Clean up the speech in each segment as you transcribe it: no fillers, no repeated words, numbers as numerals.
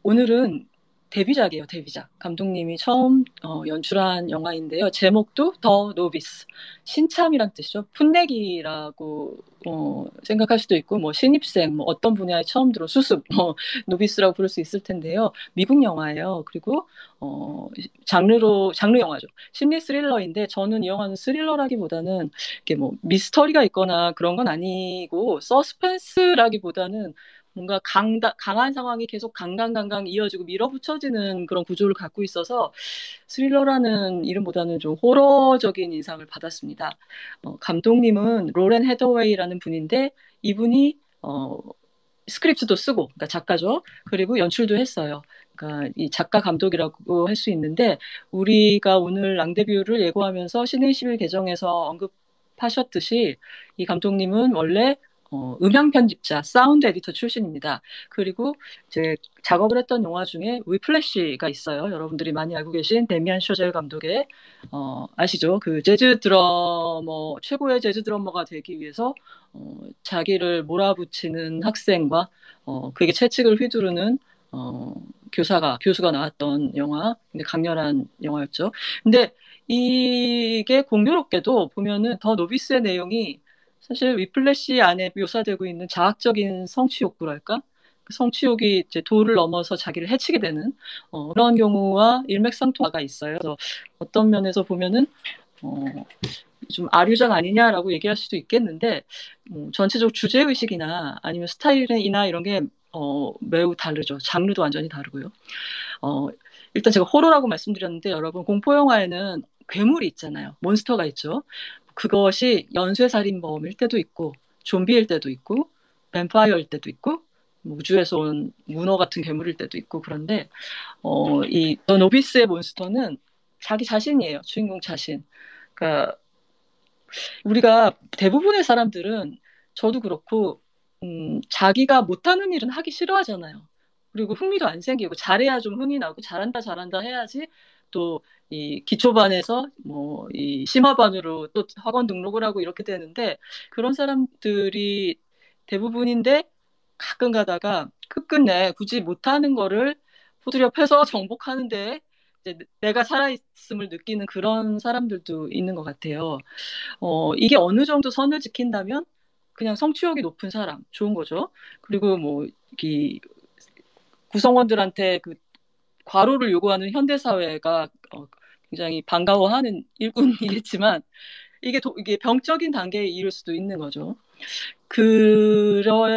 오늘은 데뷔작이에요, 데뷔작. 감독님이 처음 연출한 영화인데요. 제목도 더 노비스. 신참이란 뜻이죠. 풋내기라고 생각할 수도 있고, 뭐 신입생, 뭐 어떤 분야에 처음 들어 수습, 노비스라고 부를 수 있을 텐데요. 미국 영화예요. 그리고 장르 영화죠. 심리 스릴러인데 저는 이 영화는 스릴러라기보다는 이게 뭐 미스터리가 있거나 그런 건 아니고 서스펜스라기보다는 뭔가 강한 상황이 계속 강강 이어지고 밀어붙여지는 그런 구조를 갖고 있어서 스릴러라는 이름보다는 좀 호러적인 인상을 받았습니다. 감독님은 로렌 헤더웨이라는 분인데 이분이 스크립트도 쓰고, 그러니까 작가죠. 그리고 연출도 했어요. 그러니까 이 작가 감독이라고 할 수 있는데 우리가 오늘 랑데뷰를 예고하면서 신의 21 개정에서 언급하셨듯이 이 감독님은 원래 음향 편집자, 사운드 에디터 출신입니다. 그리고 이제 작업을 했던 영화 중에 위플래시가 있어요. 여러분들이 많이 알고 계신 데미안 셔젤 감독의 아시죠? 그 재즈 드러머, 최고의 재즈 드러머가 되기 위해서 자기를 몰아붙이는 학생과 그에게 채찍을 휘두르는 교수가 나왔던 영화, 근데 강렬한 영화였죠. 근데 이게 공교롭게도 보면은 더 노비스의 내용이 사실 위플래시 안에 묘사되고 있는 자학적인 성취 욕구랄까? 그 성취욕이 이제 도를 넘어서 자기를 해치게 되는 그런 경우와 일맥상통하가 있어요. 그래서 어떤 면에서 보면은 어, 좀 아류작 아니냐라고 얘기할 수도 있겠는데 전체적 주제의식이나 아니면 스타일이나 이런 게 매우 다르죠. 장르도 완전히 다르고요. 어, 일단 제가 호러라고 말씀드렸는데 여러분 공포 영화에는 괴물이 있잖아요. 몬스터가 있죠. 그것이 연쇄살인범일 때도 있고 좀비일 때도 있고 뱀파이어일 때도 있고 뭐 우주에서 온 문어 같은 괴물일 때도 있고 그런데 이더 노비스의 몬스터는 자기 자신이에요. 주인공 자신. 그러니까 우리가 대부분의 사람들은 저도 그렇고 자기가 못하는 일은 하기 싫어하잖아요. 그리고 흥미도 안 생기고 잘해야 좀 흥이 나고 잘한다 해야지 또 이 기초반에서 뭐 이 심화반으로 또 학원 등록을 하고 이렇게 되는데 그런 사람들이 대부분인데 가끔 가다가 끝끝내 굳이 못하는 거를 후드려 패서 정복하는데 이제 내가 살아있음을 느끼는 그런 사람들도 있는 것 같아요. 이게 어느 정도 선을 지킨다면 그냥 성취욕이 높은 사람, 좋은 거죠. 그리고 뭐, 이 구성원들한테 그 과로를 요구하는 현대사회가 굉장히 반가워하는 일꾼이겠지만, 이게 병적인 단계에 이를 수도 있는 거죠.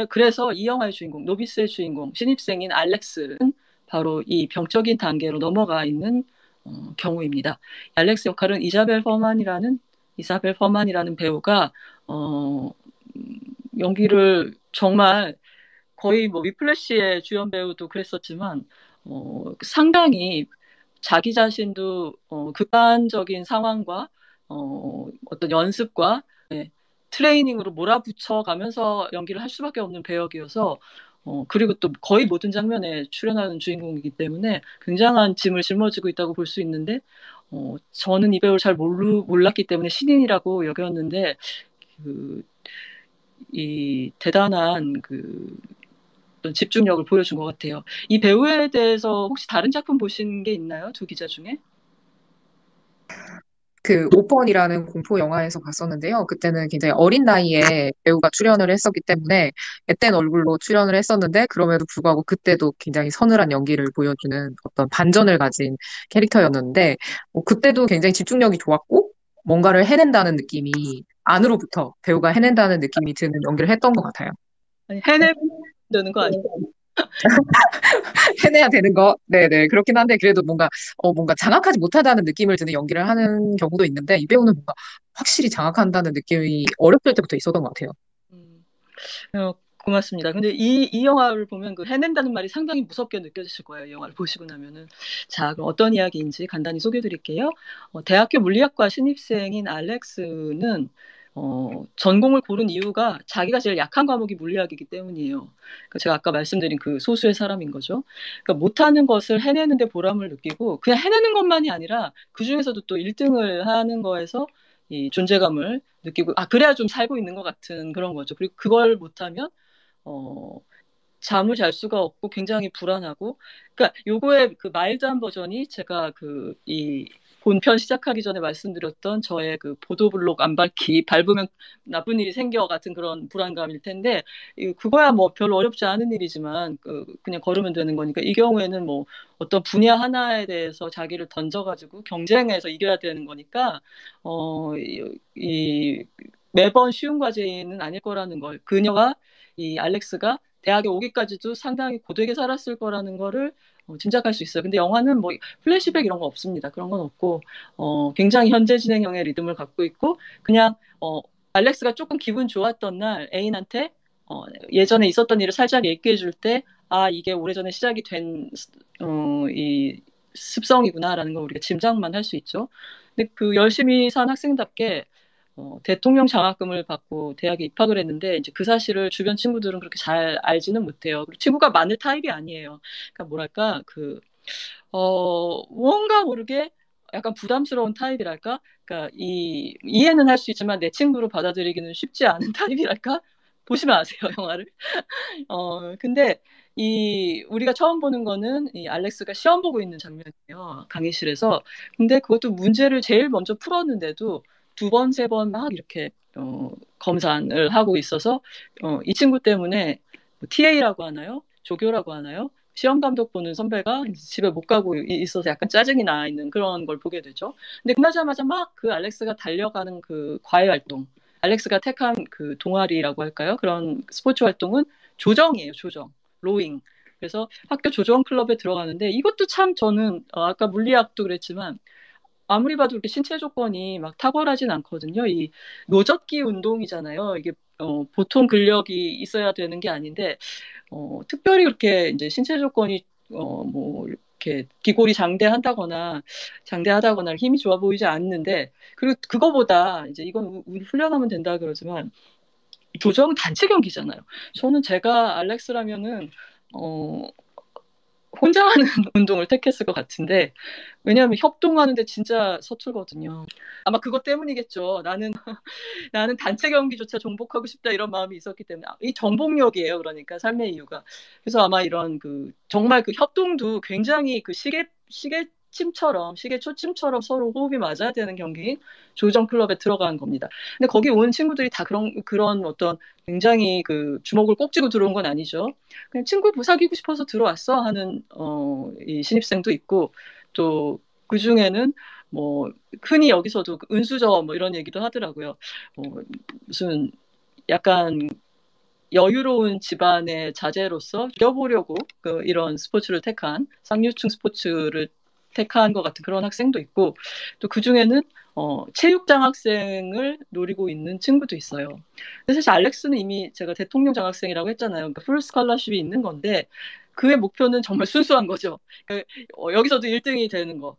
그래서 이 영화의 주인공, 노비스의 주인공, 신입생인 알렉스는 바로 이 병적인 단계로 넘어가 있는 경우입니다. 알렉스 역할은 이사벨 퍼만이라는 배우가 어, 연기를 정말 거의 뭐 위플래시의 주연 배우도 그랬었지만 상당히 자기 자신도 극단적인 상황과 어떤 연습과 네, 트레이닝으로 몰아붙여 가면서 연기를 할 수밖에 없는 배역이어서 그리고 또 거의 모든 장면에 출연하는 주인공이기 때문에 굉장한 짐을 짊어지고 있다고 볼 수 있는데 저는 이 배우를 잘 몰랐기 때문에 신인이라고 여겼는데 그, 이 대단한 어떤 집중력을 보여준 것 같아요. 이 배우에 대해서 혹시 다른 작품 보신 게 있나요? 두 기자 중에? 그 오펀이라는 공포 영화에서 봤었는데요. 그때는 굉장히 어린 나이에 배우가 출연을 했었기 때문에 앳된 얼굴로 출연을 했었는데 그럼에도 불구하고 그때도 굉장히 서늘한 연기를 보여주는 어떤 반전을 가진 캐릭터였는데 그때도 굉장히 집중력이 좋았고 뭔가를 해낸다는 느낌이 안으로부터 배우가 해낸다는 느낌이 드는 연기를 했던 것 같아요. 아니, 해내야 되는 거 아니에요? 해내야 되는 거. 네네. 그렇긴 한데, 그래도 뭔가 장악하지 못하다는 느낌을 드는 연기를 하는 경우도 있는데, 이 배우는 뭔가 확실히 장악한다는 느낌이 어렸을 때부터 있었던 것 같아요. 음, 고맙습니다. 근데 이 영화를 보면 그 해낸다는 말이 상당히 무섭게 느껴지실 거예요. 이 영화를 보시고 나면은. 자, 그럼 어떤 이야기인지 간단히 소개해 드릴게요. 대학교 물리학과 신입생인 알렉스는 전공을 고른 이유가 자기가 제일 약한 과목이 물리학이기 때문이에요. 그러니까 제가 아까 말씀드린 그 소수의 사람인 거죠. 그러니까 못하는 것을 해내는데 보람을 느끼고 그냥 해내는 것만이 아니라 그중에서도 또 1등을 하는 거에서 이 존재감을 느끼고 그래야 좀 살고 있는 것 같은 그런 거죠. 그리고 그걸 못하면 어, 잠을 잘 수가 없고 굉장히 불안하고, 그러니까 요거의 그 마일드한 버전이 제가 그 이 본편 시작하기 전에 말씀드렸던 저의 그 보도블록 안 밝기, 밟으면 나쁜 일이 생겨 같은 그런 불안감일 텐데, 그거야 뭐 별로 어렵지 않은 일이지만 그냥 걸으면 되는 거니까, 이 경우에는 뭐 어떤 분야 하나에 대해서 자기를 던져가지고 경쟁해서 이겨야 되는 거니까 이 매번 쉬운 과제는 아닐 거라는 걸, 그녀가 이 알렉스가 대학에 오기까지도 상당히 고되게 살았을 거라는 거를 짐작할 수 있어요. 근데 영화는 뭐 플래시백 이런 거 없습니다. 그런 건 없고 굉장히 현재 진행형의 리듬을 갖고 있고, 그냥 알렉스가 조금 기분 좋았던 날 애인한테 예전에 있었던 일을 살짝 얘기해 줄 때, 아, 이게 오래전에 시작이 된 이 습성이구나라는 걸 우리가 짐작만 할 수 있죠. 근데 그 열심히 산 학생답게 대통령 장학금을 받고 대학에 입학을 했는데, 이제 그 사실을 주변 친구들은 그렇게 잘 알지는 못해요. 그리고 친구가 많을 타입이 아니에요. 그러니까 뭐랄까, 뭔가 모르게 약간 부담스러운 타입이랄까? 그러니까 이해는 할 수 있지만 내 친구로 받아들이기는 쉽지 않은 타입이랄까? 보시면 아세요, 영화를. 근데 우리가 처음 보는 거는 이 알렉스가 시험 보고 있는 장면이에요. 강의실에서. 근데 그것도 문제를 제일 먼저 풀었는데도 두 번, 세 번 막 이렇게, 검산을 하고 있어서, 이 친구 때문에 TA라고 하나요? 조교라고 하나요? 시험 감독 보는 선배가 집에 못 가고 있어서 약간 짜증이 나 있는 그런 걸 보게 되죠. 근데 끝나자마자 막 그 알렉스가 달려가는 그 과외 활동, 알렉스가 택한 그 동아리라고 할까요? 그런 스포츠 활동은 조정이에요, 조정. 로잉. 그래서 학교 조정 클럽에 들어가는데, 이것도 참 저는 아까 물리학도 그랬지만 아무리 봐도 이렇게 신체 조건이 막 탁월하진 않거든요. 이 노젓기 운동이잖아요. 이게 보통 근력이 있어야 되는 게 아닌데, 특별히 그렇게 이제 신체 조건이 뭐 이렇게 기골이 장대하다거나 힘이 좋아 보이지 않는데, 그리고 그거보다 이제 이건 우리 훈련하면 된다 그러지만 조정 단체 경기잖아요. 저는 제가 알렉스라면은 어, 혼자 하는 운동을 택했을 것 같은데, 왜냐하면 협동하는데 진짜 서툴거든요. 아마 그것 때문이겠죠. 나는 단체 경기조차 정복하고 싶다 이런 마음이 있었기 때문에, 이 정복력이에요. 그러니까 삶의 이유가. 그래서 아마 이런 정말 그 협동도 굉장히 그 시계초침처럼 서로 호흡이 맞아야 되는 경기인 조정 클럽에 들어간 겁니다. 근데 거기 온 친구들이 다 그런 어떤 굉장히 그 주먹을 꼭 쥐고 들어온 건 아니죠. 그냥 친구 사귀고 싶어서 들어왔어 하는 이 신입생도 있고, 또 그 중에는 뭐 흔히 여기서도 그 은수저 뭐 이런 얘기도 하더라고요. 무슨 약간 여유로운 집안의 자제로서 이겨보려고 이런 스포츠를 택한, 쌍류층 스포츠를 택한 것 같은 그런 학생도 있고, 또 그 중에는 체육장 학생을 노리고 있는 친구도 있어요. 근데 사실 알렉스는 이미 제가 대통령 장학생이라고 했잖아요. 그러니까 풀 스칼라십이 있는 건데, 그의 목표는 정말 순수한 거죠. 그러니까 여기서도 1등이 되는 거.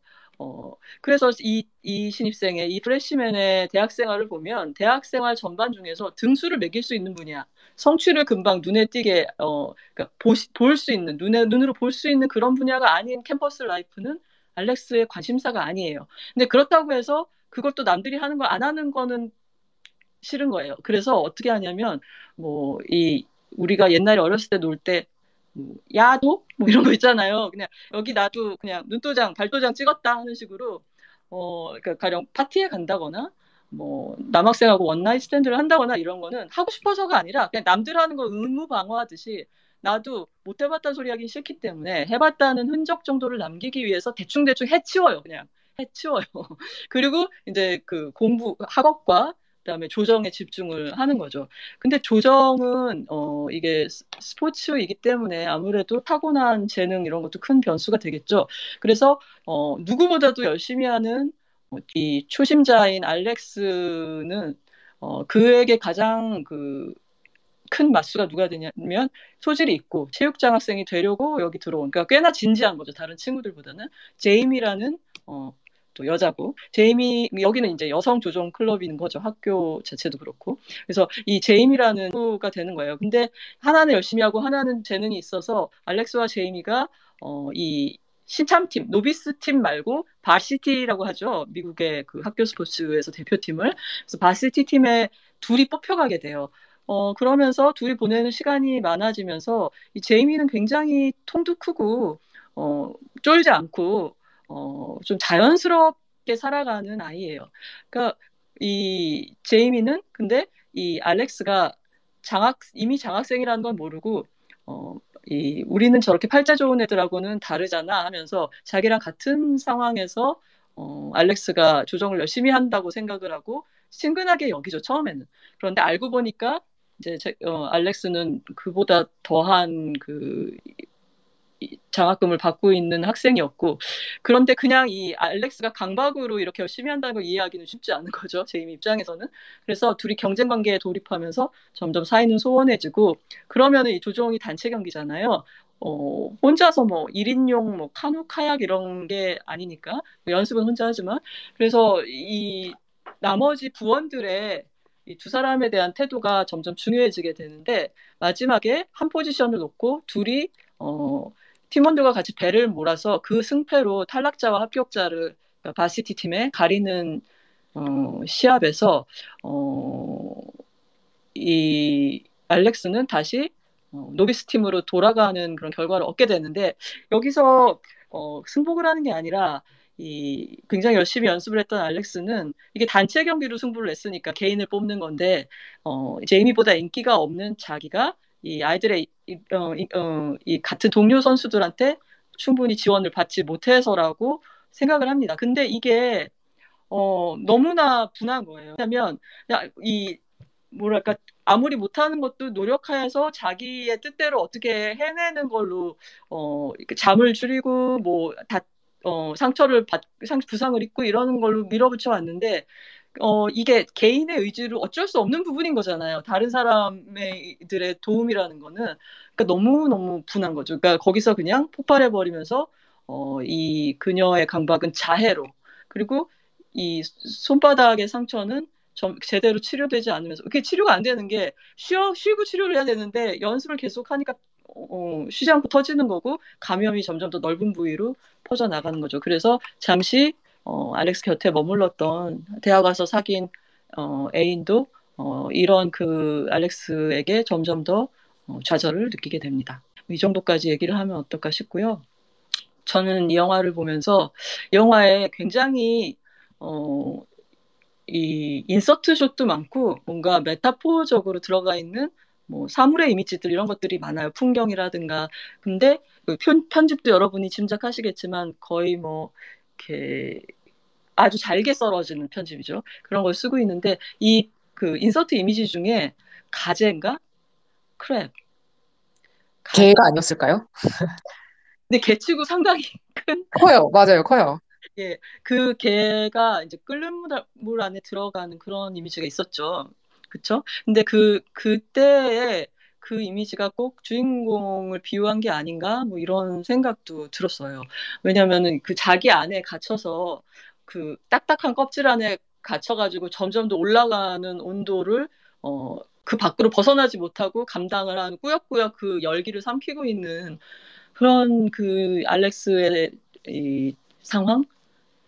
그래서 이 신입생의, 이 프레시맨의 대학 생활을 보면 대학 생활 전반 중에서 등수를 매길 수 있는 분야, 성취를 금방 눈에 띄게 그러니까 볼 수 있는, 눈으로 볼 수 있는 그런 분야가 아닌 캠퍼스 라이프는 알렉스의 관심사가 아니에요. 근데 그렇다고 해서 그것도 남들이 하는 걸 안 하는 거는 싫은 거예요. 그래서 어떻게 하냐면 우리가 옛날에 어렸을 때 놀 때 야도 뭐 이런 거 있잖아요. 그냥 여기 나도 그냥 눈도장, 발도장 찍었다 하는 식으로 그러니까 가령 파티에 간다거나 뭐 남학생하고 원나잇 스탠드를 한다거나 이런 거는 하고 싶어서가 아니라 그냥 남들 하는 거 의무 방어하듯이, 나도 못 해봤다는 소리 하기 싫기 때문에 해봤다는 흔적 정도를 남기기 위해서 대충대충 해치워요. 그냥 해치워요. 그리고 이제 그 학업과 그다음에 조정에 집중을 하는 거죠. 근데 조정은 이게 스포츠이기 때문에 아무래도 타고난 재능 이런 것도 큰 변수가 되겠죠. 그래서 누구보다도 열심히 하는 이 초심자인 알렉스는 그에게 가장 큰 맞수가 누가 되냐면, 소질이 있고 체육장 학생이 되려고 여기 들어온, 그러니까 꽤나 진지한 거죠. 다른 친구들보다는. 제이미라는 또 여자고, 제이미 여기는 이제 여성 조종 클럽인 거죠. 학교 자체도 그렇고. 그래서 이 제이미라는 친구가 되는 거예요. 근데 하나는 열심히 하고 하나는 재능이 있어서 알렉스와 제이미가 이 신참팀, 노비스 팀 말고 바시티라고 하죠. 미국의 그 학교 스포츠에서 대표팀을. 그래서 바시티 팀에 둘이 뽑혀가게 돼요. 그러면서 둘이 보내는 시간이 많아지면서 이 제이미는 굉장히 통도 크고 어, 쫄지 않고 좀 자연스럽게 살아가는 아이예요. 그러니까 이 제이미는 근데 이 알렉스가 이미 장학생이라는 건 모르고 어, 우리는 저렇게 팔자 좋은 애들하고는 다르잖아 하면서 자기랑 같은 상황에서 알렉스가 조정을 열심히 한다고 생각을 하고 친근하게 여기죠, 처음에는. 그런데 알고 보니까 이제 알렉스는 그보다 더한 장학금을 받고 있는 학생이었고, 그런데 그냥 이 알렉스가 강박으로 이렇게 열심히 한다는 걸 이해하기는 쉽지 않은 거죠, 제이미 입장에서는. 그래서 둘이 경쟁 관계에 돌입하면서 점점 사이는 소원해지고, 그러면은 이 조종이 단체 경기잖아요. 혼자서 뭐 1인용 뭐 카누 카약 이런 게 아니니까 뭐 연습은 혼자 하지만, 그래서 이 나머지 부원들의 이 두 사람에 대한 태도가 점점 중요해지게 되는데, 마지막에 한 포지션을 놓고 둘이 어, 팀원들과 같이 배를 몰아서 그 승패로 탈락자와 합격자를 바시티 팀에 가리는 시합에서 어, 이 알렉스는 다시 노비스 팀으로 돌아가는 그런 결과를 얻게 되는데, 여기서 승복을 하는 게 아니라 굉장히 열심히 연습을 했던 알렉스는 이게 단체 경기로 승부를 냈으니까 개인을 뽑는 건데, 제이미보다 인기가 없는 자기가 이 아이들의 이 같은 동료 선수들한테 충분히 지원을 받지 못해서라고 생각을 합니다. 근데 이게 너무나 분한 거예요. 왜냐하면 이 뭐랄까 아무리 못하는 것도 노력해서 자기의 뜻대로 어떻게 해내는 걸로 잠을 줄이고 뭐 상처를 부상을 입고 이러는 걸로 밀어붙여 왔는데, 이게 개인의 의지로 어쩔 수 없는 부분인 거잖아요. 다른 사람들의 도움이라는 거는. 그러니까 너무너무 분한 거죠. 그러니까 거기서 그냥 폭발해 버리면서 이 그녀의 강박은 자해로, 그리고 이 손바닥의 상처는 제대로 치료되지 않으면서, 그게 치료가 안 되는 게 쉬고 치료를 해야 되는데 연습을 계속 하니까 쉬지 않고 터지는 거고, 감염이 점점 더 넓은 부위로 퍼져 나가는 거죠. 그래서 잠시 알렉스 곁에 머물렀던 대학 가서 사귄 애인도 이런 그 알렉스에게 점점 더 좌절을 느끼게 됩니다. 이 정도까지 얘기를 하면 어떨까 싶고요. 저는 이 영화를 보면서 영화에 굉장히 어, 이 인서트 숏도 많고 뭔가 메타포적으로 들어가 있는 뭐 사물의 이미지들 이런 것들이 많아요. 풍경이라든가. 근데 그 편집도 여러분이 짐작하시겠지만 거의 뭐 이렇게 아주 잘게 썰어지는 편집이죠. 그런 걸 쓰고 있는데 이 그 인서트 이미지 중에 가재인가? 크랩. 가재. 개가 아니었을까요? 근데 개치고 상당히 큰, 커요. 맞아요. 커요. 예, 그 개가 이제 끓는 물 안에 들어가는 그런 이미지가 있었죠. 그쵸? 근데 그때의 그 이미지가 꼭 주인공을 비유한 게 아닌가? 뭐 이런 생각도 들었어요. 왜냐면은 그 자기 안에 갇혀서 그 딱딱한 껍질 안에 갇혀가지고 점점 더 올라가는 온도를, 그 밖으로 벗어나지 못하고 감당을 하는 꾸역꾸역 그 열기를 삼키고 있는 그런 그 알렉스의 이 상황?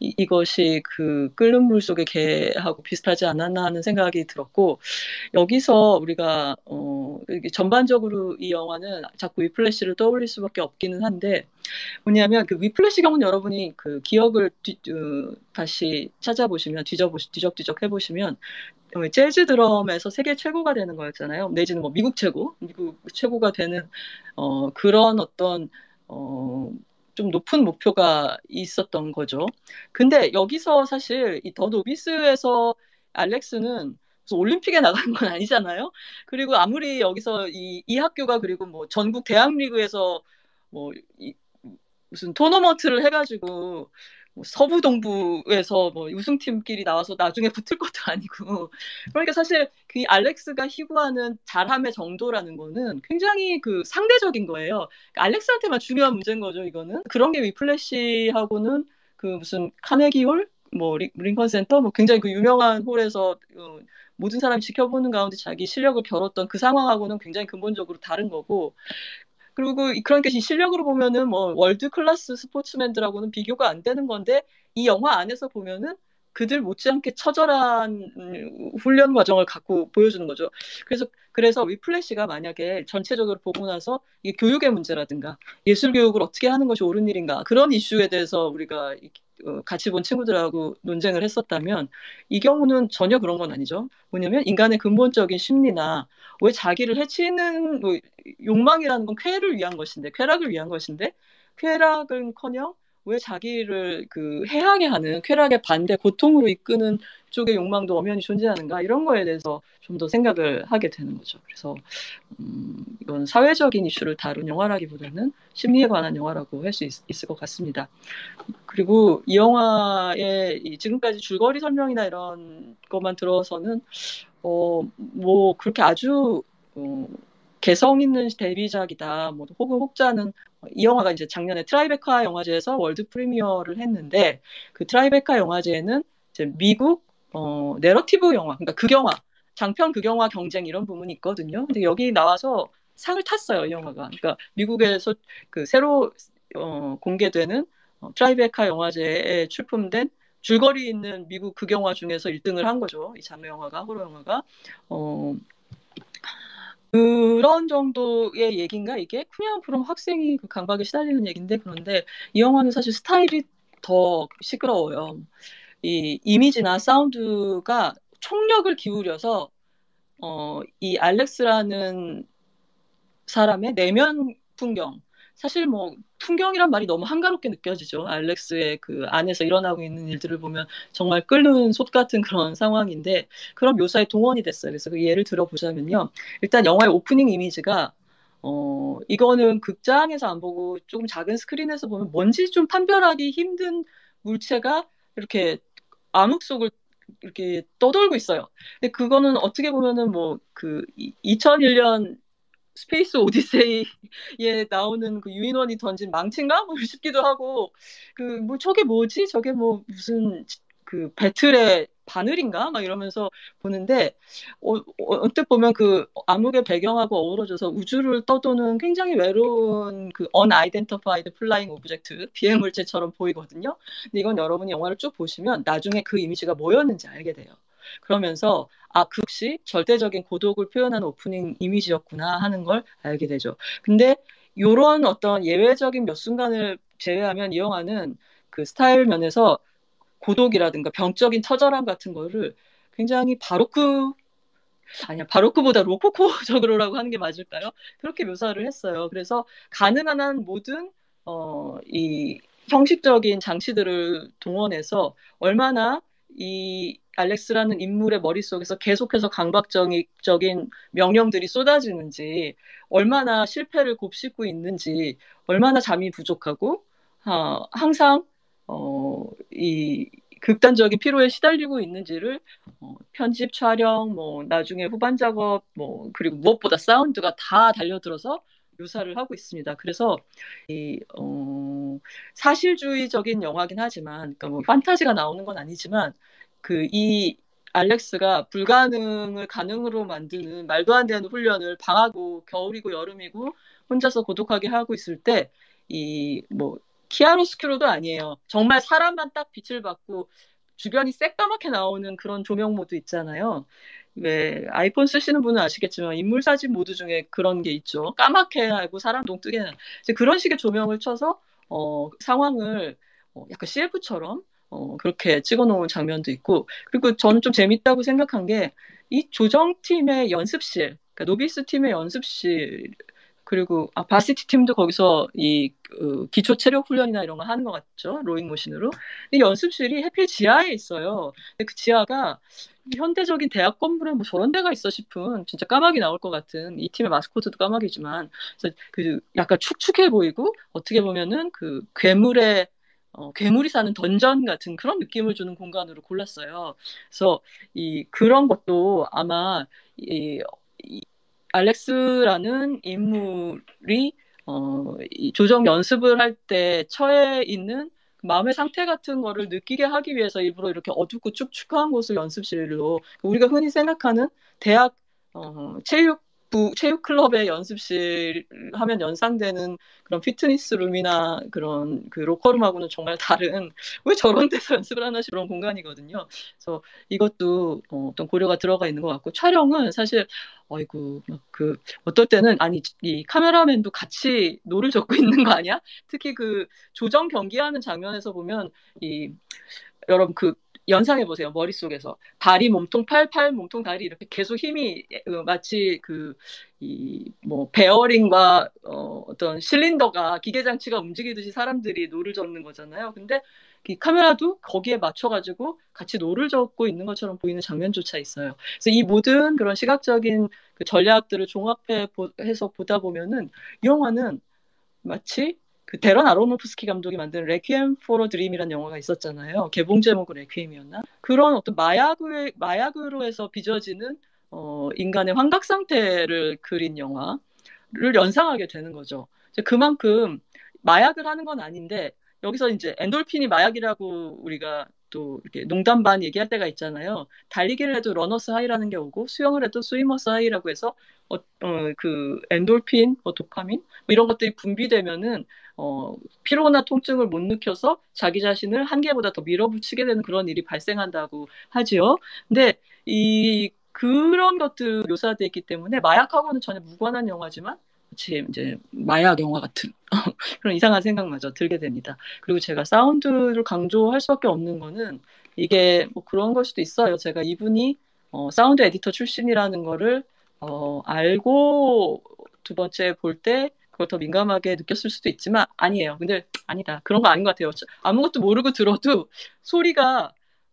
이것이 그 끓는 물 속의 개하고 비슷하지 않았나 하는 생각이 들었고, 여기서 우리가 이게 전반적으로 이 영화는 자꾸 위플래시를 떠올릴 수밖에 없기는 한데, 뭐냐면 그 위플래시 경우는 여러분이 그 기억을 다시 찾아보시면 뒤적뒤적 해보시면 재즈 드럼에서 세계 최고가 되는 거였잖아요. 내지는 뭐 미국 최고가 되는 그런 어떤 어, 좀 높은 목표가 있었던 거죠. 근데 여기서 사실 이 더 노비스에서 알렉스는 무슨 올림픽에 나간 건 아니잖아요. 그리고 아무리 여기서 이 학교가 그리고 뭐 전국 대학 리그에서 뭐 무슨 토너먼트를 해가지고 뭐 서부 동부에서 뭐 우승팀끼리 나와서 나중에 붙을 것도 아니고, 그러니까 사실 그 알렉스가 희구하는 잘함의 정도라는 거는 굉장히 그 상대적인 거예요. 그러니까 알렉스한테만 중요한 문제인 거죠. 이거는 그런 게 위플래시하고는 그 무슨 카네기 홀, 뭐 링컨 센터, 뭐 굉장히 그 유명한 홀에서 모든 사람이 지켜보는 가운데 자기 실력을 겨뤘던 그 상황하고는 굉장히 근본적으로 다른 거고, 그리고 그러니까 이 실력으로 보면은 뭐 월드 클래스 스포츠맨들하고는 비교가 안 되는 건데, 이 영화 안에서 보면은 그들 못지않게 처절한 훈련 과정을 갖고 보여주는 거죠. 그래서 위플래시가 만약에 전체적으로 보고 나서 이게 교육의 문제라든가 예술 교육을 어떻게 하는 것이 옳은 일인가 그런 이슈에 대해서 우리가 같이 본 친구들하고 논쟁을 했었다면 이 경우는 전혀 그런 건 아니죠. 뭐냐면 인간의 근본적인 심리나 왜 자기를 해치는 뭐 욕망이라는 건 쾌락을 위한 것인데 쾌락은커녕 왜 자기를 해하게 하는 쾌락의 반대 고통으로 이끄는 쪽의 욕망도 엄연히 존재하는가 이런 거에 대해서 좀 더 생각을 하게 되는 거죠. 그래서 이건 사회적인 이슈를 다룬 영화라기보다는 심리에 관한 영화라고 할 수 있을 것 같습니다. 그리고 이 영화의 지금까지 줄거리 설명이나 이런 것만 들어서는 뭐 그렇게 아주 개성 있는 데뷔작이다. 뭐 혹은 혹자는 이 영화가 이제 작년에 트라이베카 영화제에서 월드 프리미어를 했는데 그 트라이베카 영화제에는 이제 미국 내러티브 영화, 그러니까 극영화, 장편 극영화 경쟁 이런 부분이 있거든요. 근데 여기 나와서 상을 탔어요, 이 영화가. 그러니까 미국에서 새로 공개되는 트라이베카 영화제에 출품된 줄거리 있는 미국 극영화 중에서 1등을 한 거죠. 이 장르 영화가, 호러 영화가. 그런 정도의 얘기인가 이게? 쿠니아 프롬 학생이 강박에 시달리는 얘기인데 그런데 이 영화는 사실 스타일이 더 시끄러워요. 이 이미지나 사운드가 총력을 기울여서 이 알렉스라는 사람의 내면 풍경 사실 뭐 풍경이란 말이 너무 한가롭게 느껴지죠. 알렉스의 그 안에서 일어나고 있는 일들을 보면 정말 끓는 솥 같은 그런 상황인데 그런 묘사에 동원이 됐어요. 그래서 그 예를 들어보자면요. 일단 영화의 오프닝 이미지가 이거는 극장에서 안 보고 조금 작은 스크린에서 보면 뭔지 좀 판별하기 힘든 물체가 이렇게 암흑 속을 이렇게 떠돌고 있어요. 근데 그거는 어떻게 보면은 뭐 2001년 스페이스 오디세이에 나오는 그 유인원이 던진 망치인가? 뭐 싶기도 하고, 뭐 저게 뭐지? 저게 뭐 무슨 배틀의 바늘인가? 막 이러면서 보는데, 언뜻 보면 그 암흑의 배경하고 어우러져서 우주를 떠도는 굉장히 외로운 unidentified flying object, 비행물체처럼 보이거든요. 근데 이건 여러분이 영화를 쭉 보시면 나중에 그 이미지가 뭐였는지 알게 돼요. 그러면서 그 역시 절대적인 고독을 표현하는 오프닝 이미지였구나 하는 걸 알게 되죠. 근데 이런 어떤 예외적인 몇 순간을 제외하면 이 영화는 그 스타일 면에서 고독이라든가 병적인 처절함 같은 거를 굉장히 바로크보다 로코코적으로라고 하는 게 맞을까요? 그렇게 묘사를 했어요. 그래서 가능한 한 모든 이 형식적인 장치들을 동원해서 얼마나 이 알렉스라는 인물의 머릿속에서 계속해서 강박적인 명령들이 쏟아지는지, 얼마나 실패를 곱씹고 있는지, 얼마나 잠이 부족하고, 항상, 이 극단적인 피로에 시달리고 있는지를 편집, 촬영, 뭐 나중에 후반 작업, 뭐 그리고 무엇보다 사운드가 다 달려들어서 묘사를 하고 있습니다. 그래서 사실주의적인 영화긴 하지만, 그러니까 뭐 판타지가 나오는 건 아니지만, 이 알렉스가 불가능을 가능으로 만드는 말도 안 되는 훈련을 방하고 겨울이고 여름이고 혼자서 고독하게 하고 있을 때, 뭐 키아로스큐로도 아니에요. 정말 사람만 딱 빛을 받고 주변이 새까맣게 나오는 그런 조명 모드 있잖아요. 왜 아이폰 쓰시는 분은 아시겠지만 인물 사진 모드 중에 그런 게 있죠. 까맣게 하고 사람 동뜨게 하는. 이제 그런 식의 조명을 쳐서 상황을 약간 CF처럼 그렇게 찍어놓은 장면도 있고, 그리고 저는 좀 재밌다고 생각한 게 이 조정팀의 연습실, 그러니까 노비스 팀의 연습실, 그리고 바시티 팀도 거기서 기초 체력 훈련이나 이런 거 하는 것 같죠. 로잉 머신으로. 근데 연습실이 해필 지하에 있어요. 근데 그 지하가 현대적인 대학 건물에 뭐 저런 데가 있어 싶은 진짜 까마귀 나올 것 같은, 이 팀의 마스코트도 까마귀지만, 그래서 약간 축축해 보이고 어떻게 보면은 괴물이 사는 던전 같은 그런 느낌을 주는 공간으로 골랐어요. 그래서 그런 것도 아마 이 알렉스라는 인물이 이 조정 연습을 할 때 처해 있는 마음의 상태 같은 거를 느끼게 하기 위해서 일부러 이렇게 어둡고 축축한 곳을 연습실로, 우리가 흔히 생각하는 대학 체육 체육 클럽의 연습실 하면 연상되는 그런 피트니스 룸이나 그런 그 로커룸하고는 정말 다른 왜 저런 데서 연습을 하나 싶은 그런 공간이거든요. 그래서 이것도 어떤 고려가 들어가 있는 것 같고 촬영은 사실 아이고 그 어떨 때는 아니 이 카메라맨도 같이 노를 젓고 있는 거 아니야? 특히 그 조정 경기하는 장면에서 보면 이 여러분 그 연상해 보세요. 머릿속에서 다리 몸통 팔 몸통 다리 이렇게 계속 힘이 마치 그 이 뭐 베어링과 어떤 실린더가 기계 장치가 움직이듯이 사람들이 노를 젓는 거잖아요. 근데 이 카메라도 거기에 맞춰 가지고 같이 노를 젓고 있는 것처럼 보이는 장면조차 있어요. 그래서 이 모든 그런 시각적인 그 전략들을 종합해 해서 보다 보면은 이 영화는 마치 그 데런 아로노프스키 감독이 만든 레퀴엠 포러 드림이라는 영화가 있었잖아요. 개봉 제목은 레퀴엠이었나? 그런 어떤 마약으로 해서 빚어지는 인간의 환각 상태를 그린 영화를 연상하게 되는 거죠. 그만큼 마약을 하는 건 아닌데 여기서 이제 엔돌핀이 마약이라고 우리가 또 이렇게 농담 반 얘기할 때가 있잖아요. 달리기를 해도 러너스 하이라는 게 오고 수영을 해도 스위머스 하이라고 해서 그 엔돌핀, 도파민 뭐 이런 것들이 분비되면은 피로나 통증을 못 느껴서 자기 자신을 한계보다 더 밀어붙이게 되는 그런 일이 발생한다고 하지요. 근데 이 그런 것들 묘사되어 있기 때문에 마약하고는 전혀 무관한 영화지만 마치 이제 마약 영화 같은 그런 이상한 생각마저 들게 됩니다. 그리고 제가 사운드를 강조할 수밖에 없는 거는 이게 뭐 그런 걸 수도 있어요. 제가 이분이 사운드 에디터 출신이라는 거를 알고 두 번째 볼 때 그걸 더 민감하게 느꼈을 수도 있지만 아니에요. 근데 아니다. 그런 거 아닌 것 같아요. 아무것도 모르고 들어도 소리가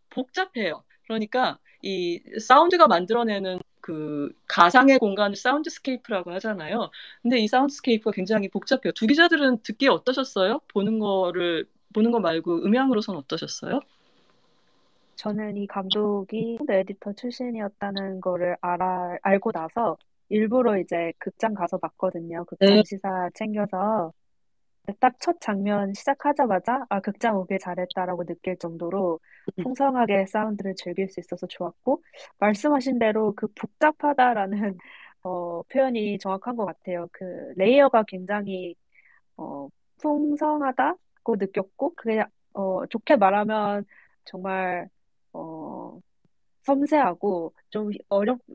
복잡해요. 그러니까 이 사운드가 만들어내는 그 가상의 공간을 사운드스케이프라고 하잖아요. 근데 이 사운드스케이프가 굉장히 복잡해요. 두 기자들은 듣기에 어떠셨어요? 보는 거 말고 음향으로선 어떠셨어요? 저는 이 감독이 사운드 에디터 출신이었다는 거를 알고 나서 일부러 이제 극장 가서 봤거든요. 네. 극장 시사 챙겨서. 딱 첫 장면 시작하자마자 아, 극장 오길 잘했다라고 느낄 정도로 풍성하게 사운드를 즐길 수 있어서 좋았고, 말씀하신 대로 그 복잡하다라는 표현이 정확한 것 같아요. 그 레이어가 굉장히 어, 풍성하다고 느꼈고, 그게 좋게 말하면 정말 어, 섬세하고 좀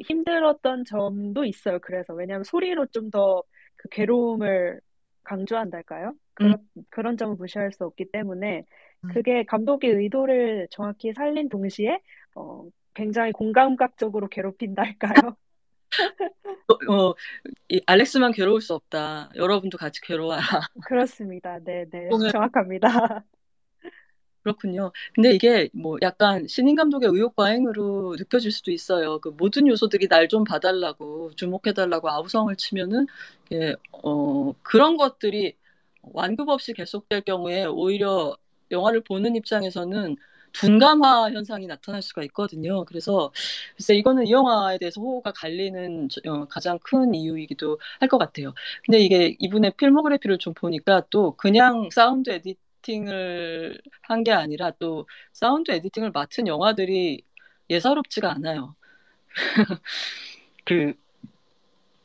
힘들었던 점도 있어요. 그래서 왜냐하면 소리로 좀 더 그 괴로움을 강조한달까요? 음, 그런 점을 무시할 수 없기 때문에 그게 감독의 의도를 정확히 살린 동시에 어, 굉장히 공감각적으로 괴롭힌달까요? 어, 이 알렉스만 괴로울 수 없다. 여러분도 같이 괴로워라. 그렇습니다. 네, 네, 정확합니다. 그렇군요. 근데 이게 뭐 약간 신인 감독의 의욕 과잉으로 느껴질 수도 있어요. 그 모든 요소들이 날 좀 봐달라고 주목해달라고 아우성을 치면은 이게 그런 것들이 완급 없이 계속될 경우에 오히려 영화를 보는 입장에서는 둔감화 현상이 나타날 수가 있거든요. 그래서 글쎄 이거는 이 영화에 대해서 호가 갈리는 가장 큰 이유이기도 할 것 같아요. 근데 이게 이분의 필모그래피를 좀 보니까 또 그냥 사운드 에디팅을 한 게 아니라 또 사운드 에디팅을 맡은 영화들이 예사롭지가 않아요. 그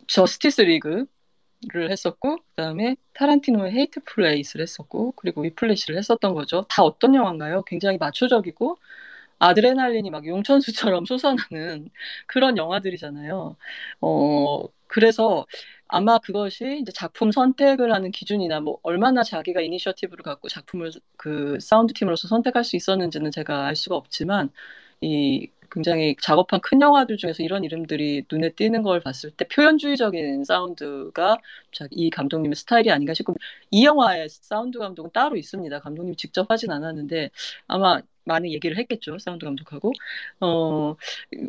저스티스 리그를 했었고 그다음에 타란티노의 헤이트 플레이스를 했었고 그리고 위플래시를 했었던 거죠. 다 어떤 영화인가요? 굉장히 마초적이고 아드레날린이 막 용천수처럼 솟아나는 그런 영화들이잖아요. 그래서 아마 그것이 이제 작품 선택을 하는 기준이나 뭐 얼마나 자기가 이니셔티브를 갖고 작품을 그 사운드 팀으로서 선택할 수 있었는지는 제가 알 수가 없지만 이 굉장히 작업한 큰 영화들 중에서 이런 이름들이 눈에 띄는 걸 봤을 때 표현주의적인 사운드가 이 감독님의 스타일이 아닌가 싶고 이 영화의 사운드 감독은 따로 있습니다. 감독님이 직접 하진 않았는데 아마 많은 얘기를 했겠죠. 사운드 감독하고.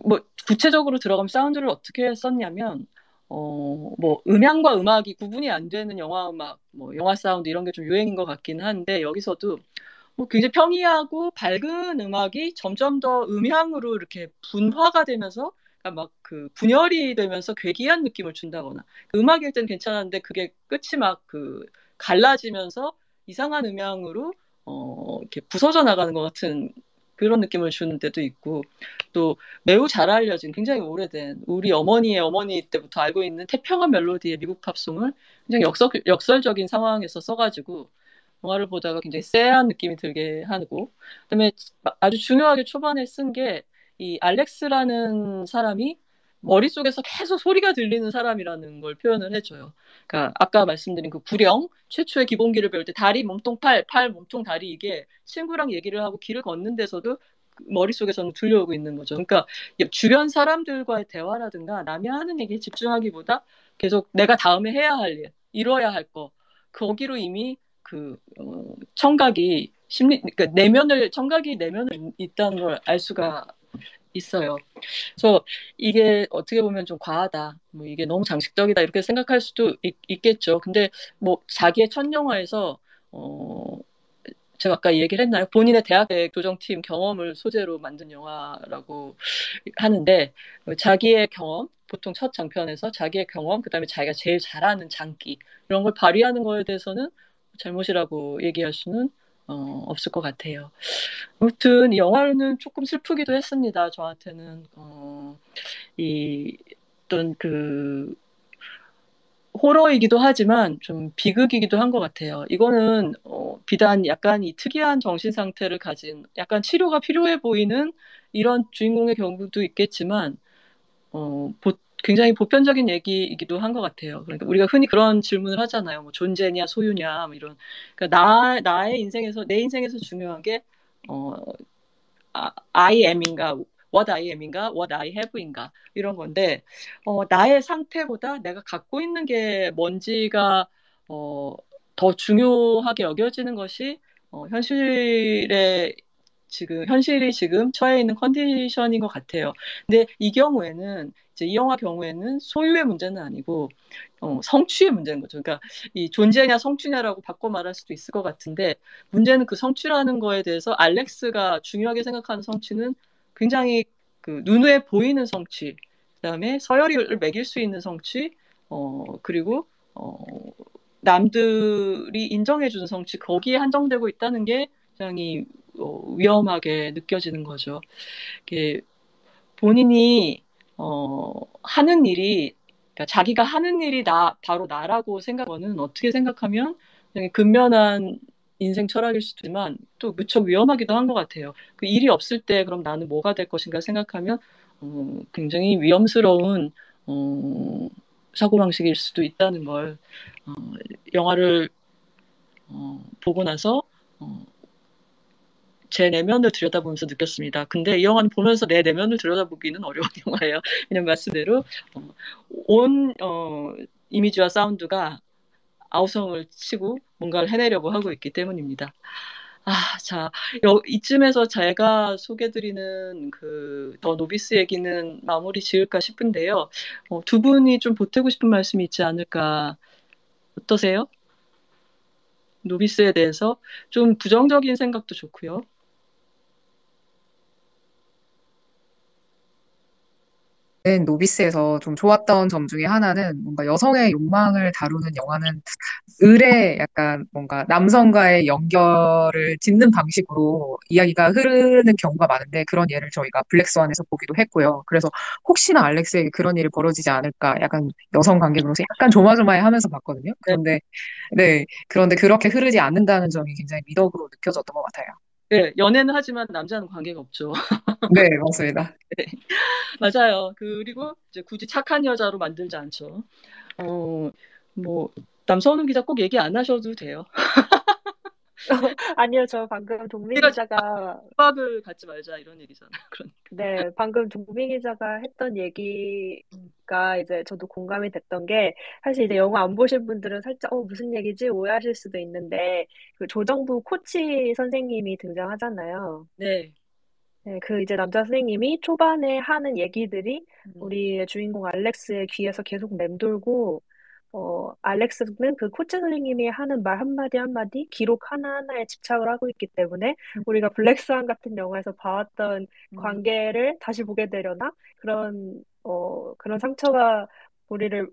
뭐, 구체적으로 들어가면 사운드를 어떻게 썼냐면, 뭐, 음향과 음악이 구분이 안 되는 영화 음악, 뭐, 영화 사운드 이런 게 좀 유행인 것 같긴 한데, 여기서도 뭐 굉장히 평이하고 밝은 음악이 점점 더 음향으로 이렇게 분화가 되면서, 그러니까 막 그 분열이 되면서 괴기한 느낌을 준다거나, 그 음악일 때는 괜찮았는데, 그게 끝이 막 그 갈라지면서 이상한 음향으로 이렇게 부서져 나가는 것 같은 그런 느낌을 주는 때도 있고, 또 매우 잘 알려진 굉장히 오래된 우리 어머니의 어머니 때부터 알고 있는 태평한 멜로디의 미국 팝송을 굉장히 역설적인 상황에서 써가지고 영화를 보다가 굉장히 쎄한 느낌이 들게 하고, 그다음에 아주 중요하게 초반에 쓴 게 이 알렉스라는 사람이 머릿속에서 계속 소리가 들리는 사람이라는 걸 표현을 해줘요. 그러니까 아까 말씀드린 그 구령, 최초의 기본기를 배울 때 다리, 몸통, 팔, 몸통, 다리, 이게 친구랑 얘기를 하고 길을 걷는 데서도 머릿속에서는 들려오고 있는 거죠. 그러니까 주변 사람들과의 대화라든가 남이 하는 얘기에 집중하기보다 계속 내가 다음에 해야 할 일, 이뤄야 할 거, 거기로 이미 청각이 그러니까 청각이 내면을 있다는 걸 알 수가 있어요. 그래서 이게 어떻게 보면 좀 과하다, 뭐 이게 너무 장식적이다 이렇게 생각할 수도 있겠죠. 근데 뭐 자기의 첫 영화에서 제가 아까 얘기를 했나요? 본인의 대학의 교정팀 경험을 소재로 만든 영화라고 하는데, 자기의 경험, 보통 첫 장편에서 자기의 경험, 그다음에 자기가 제일 잘하는 장기, 이런 걸 발휘하는 거에 대해서는 잘못이라고 얘기할 수는 없을 것 같아요. 아무튼 이 영화는 조금 슬프기도 했습니다. 저한테는 이 어떤 그 호러이기도 하지만 좀 비극이기도 한 것 같아요. 이거는 비단 약간 이 특이한 정신 상태를 가진, 약간 치료가 필요해 보이는 이런 주인공의 경우도 있겠지만 굉장히 보편적인 얘기이기도 한 것 같아요. 그러니까 우리가 흔히 그런 질문을 하잖아요. 뭐 존재냐 소유냐 뭐 이런. 그러니까 나의 인생에서, 내 인생에서 중요한 게 어, I am인가, what I am인가, what I have인가, 이런 건데, 나의 상태보다 내가 갖고 있는 게 뭔지가, 더 중요하게 여겨지는 것이, 현실이 지금 처해 있는 컨디션인 것 같아요. 근데 이 경우에는, 이제 이 영화 경우에는 소유의 문제는 아니고, 성취의 문제인 거죠. 그러니까 이 존재냐 성취냐라고 바꿔 말할 수도 있을 것 같은데, 문제는 그 성취라는 거에 대해서 알렉스가 중요하게 생각하는 성취는 굉장히 그 눈에 보이는 성취, 그다음에 서열을 매길 수 있는 성취, 그리고 남들이 인정해주는 성취, 거기에 한정되고 있다는 게 굉장히 위험하게 느껴지는 거죠. 이게 본인이 하는 일이, 그러니까 자기가 하는 일이 바로 나라고 생각하는, 어떻게 생각하면 굉장히 근면한 인생 철학일 수도 있지만 또 무척 위험하기도 한 것 같아요. 그 일이 없을 때 그럼 나는 뭐가 될 것인가 생각하면 굉장히 위험스러운 사고방식일 수도 있다는 걸 영화를 보고 나서 제 내면을 들여다보면서 느꼈습니다. 근데 이 영화는 보면서 내 내면을 들여다보기는 어려운 영화예요. 그냥 말씀대로 온 이미지와 사운드가 아우성을 치고 뭔가를 해내려고 하고 있기 때문입니다. 자, 이쯤에서 제가 소개드리는 그 더 노비스 얘기는 마무리 지을까 싶은데요. 두 분이 좀 보태고 싶은 말씀이 있지 않을까. 어떠세요? 노비스에 대해서 좀 부정적인 생각도 좋고요. 노비스에서 좀 좋았던 점 중에 하나는 뭔가 여성의 욕망을 다루는 영화는 을의 약간 뭔가 남성과의 연결을 짓는 방식으로 이야기가 흐르는 경우가 많은데 그런 예를 저희가 블랙스완에서 보기도 했고요. 그래서 혹시나 알렉스에게 그런 일이 벌어지지 않을까 약간 여성 관객으로서 약간 조마조마해 하면서 봤거든요. 네, 그런데 그렇게 흐르지 않는다는 점이 굉장히 미덕으로 느껴졌던 것 같아요. 네, 연애는 하지만 남자는 관계가 없죠. 네, 맞습니다. 네, 맞아요. 그리고 이제 굳이 착한 여자로 만들지 않죠. 어, 뭐 남선우 기자 꼭 얘기 안 하셔도 돼요. 아니요, 저 방금 동민 우리가 지금 기자가 압박을 갖지 말자 이런 얘기잖아. 그러니까. 네, 방금 동민 기자가 했던 얘기가 이제 저도 공감이 됐던 게 사실 이제 영화 안 보신 분들은 살짝 무슨 얘기지 오해하실 수도 있는데 그 조정부 코치 선생님이 등장하잖아요. 네. 네, 그 이제 남자 선생님이 초반에 하는 얘기들이 음, 우리 주인공 알렉스의 귀에서 계속 맴돌고, 알렉스는 그 코치 선생님이 하는 말 한마디 한마디, 기록 하나하나에 집착을 하고 있기 때문에 우리가 블랙스완 같은 영화에서 봐왔던 음, 관계를 다시 보게 되려나? 그런 상처가 우리를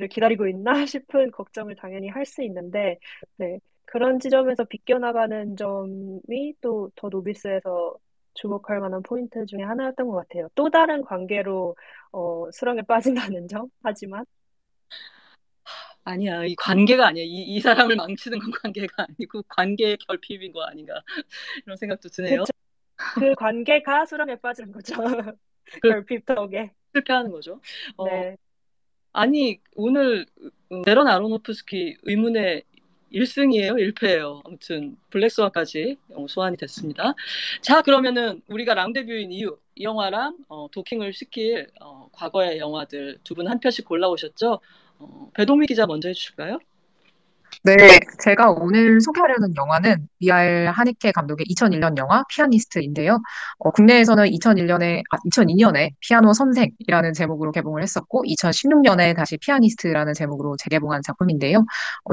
기다리고 있나 싶은 걱정을 당연히 할 수 있는데, 네. 그런 지점에서 비껴나가는 점이 또 더 노비스에서 주목할 만한 포인트 중에 하나였던 것 같아요. 또 다른 관계로 수렁에 빠진다는 점. 하지만 아니야, 이 관계가 아니야. 이 사람을 망치는 건 관계가 아니고 관계의 결핍인 거 아닌가 이런 생각도 드네요. 그쵸. 그 관계가 수렁에 빠지는 거죠. 그 결핍 덕에. 실패하는 거죠. 어, 네. 아니 오늘 데런 아로노프스키 의문의 1승이에요, 1패예요. 아무튼 블랙스완까지 소환이 됐습니다. 자, 그러면은 우리가 랑데뷰인 이유 이 영화랑 도킹을 시킬 과거의 영화들 두 분 한 편씩 골라오셨죠? 배동미 기자 먼저 해주실까요? 네, 제가 오늘 소개하려는 영화는 미알 하니케 감독의 2001년 영화 피아니스트인데요. 국내에서는 2002년에 피아노 선생이라는 제목으로 개봉을 했었고, 2016년에 다시 피아니스트라는 제목으로 재개봉한 작품인데요.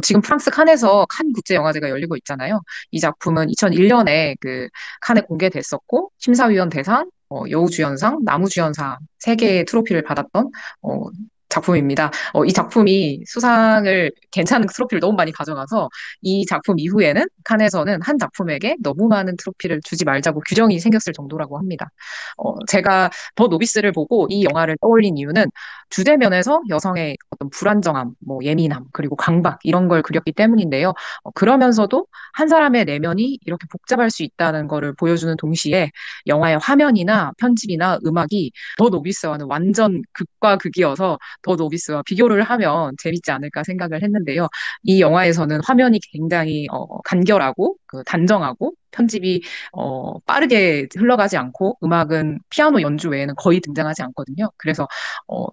지금 프랑스 칸에서 칸 국제영화제가 열리고 있잖아요. 이 작품은 2001년에 그 칸에 공개됐었고, 심사위원 대상, 여우주연상, 나무주연상 세 개의 트로피를 받았던 어, 작품입니다. 이 작품이 수상을 괜찮은 트로피를 너무 많이 가져가서 이 작품 이후에는 칸에서는 한 작품에게 너무 많은 트로피를 주지 말자고 규정이 생겼을 정도라고 합니다. 제가 더 노비스를 보고 이 영화를 떠올린 이유는 주제면에서 여성의 어떤 불안정함, 뭐 예민함, 그리고 강박 이런 걸 그렸기 때문인데요. 그러면서도 한 사람의 내면이 이렇게 복잡할 수 있다는 거를 보여주는 동시에 영화의 화면이나 편집이나 음악이 더 노비스와는 완전 극과 극이어서 더 노비스와 비교를 하면 재밌지 않을까 생각을 했는데요. 이 영화에서는 화면이 굉장히 간결하고 단정하고 편집이 빠르게 흘러가지 않고 음악은 피아노 연주 외에는 거의 등장하지 않거든요. 그래서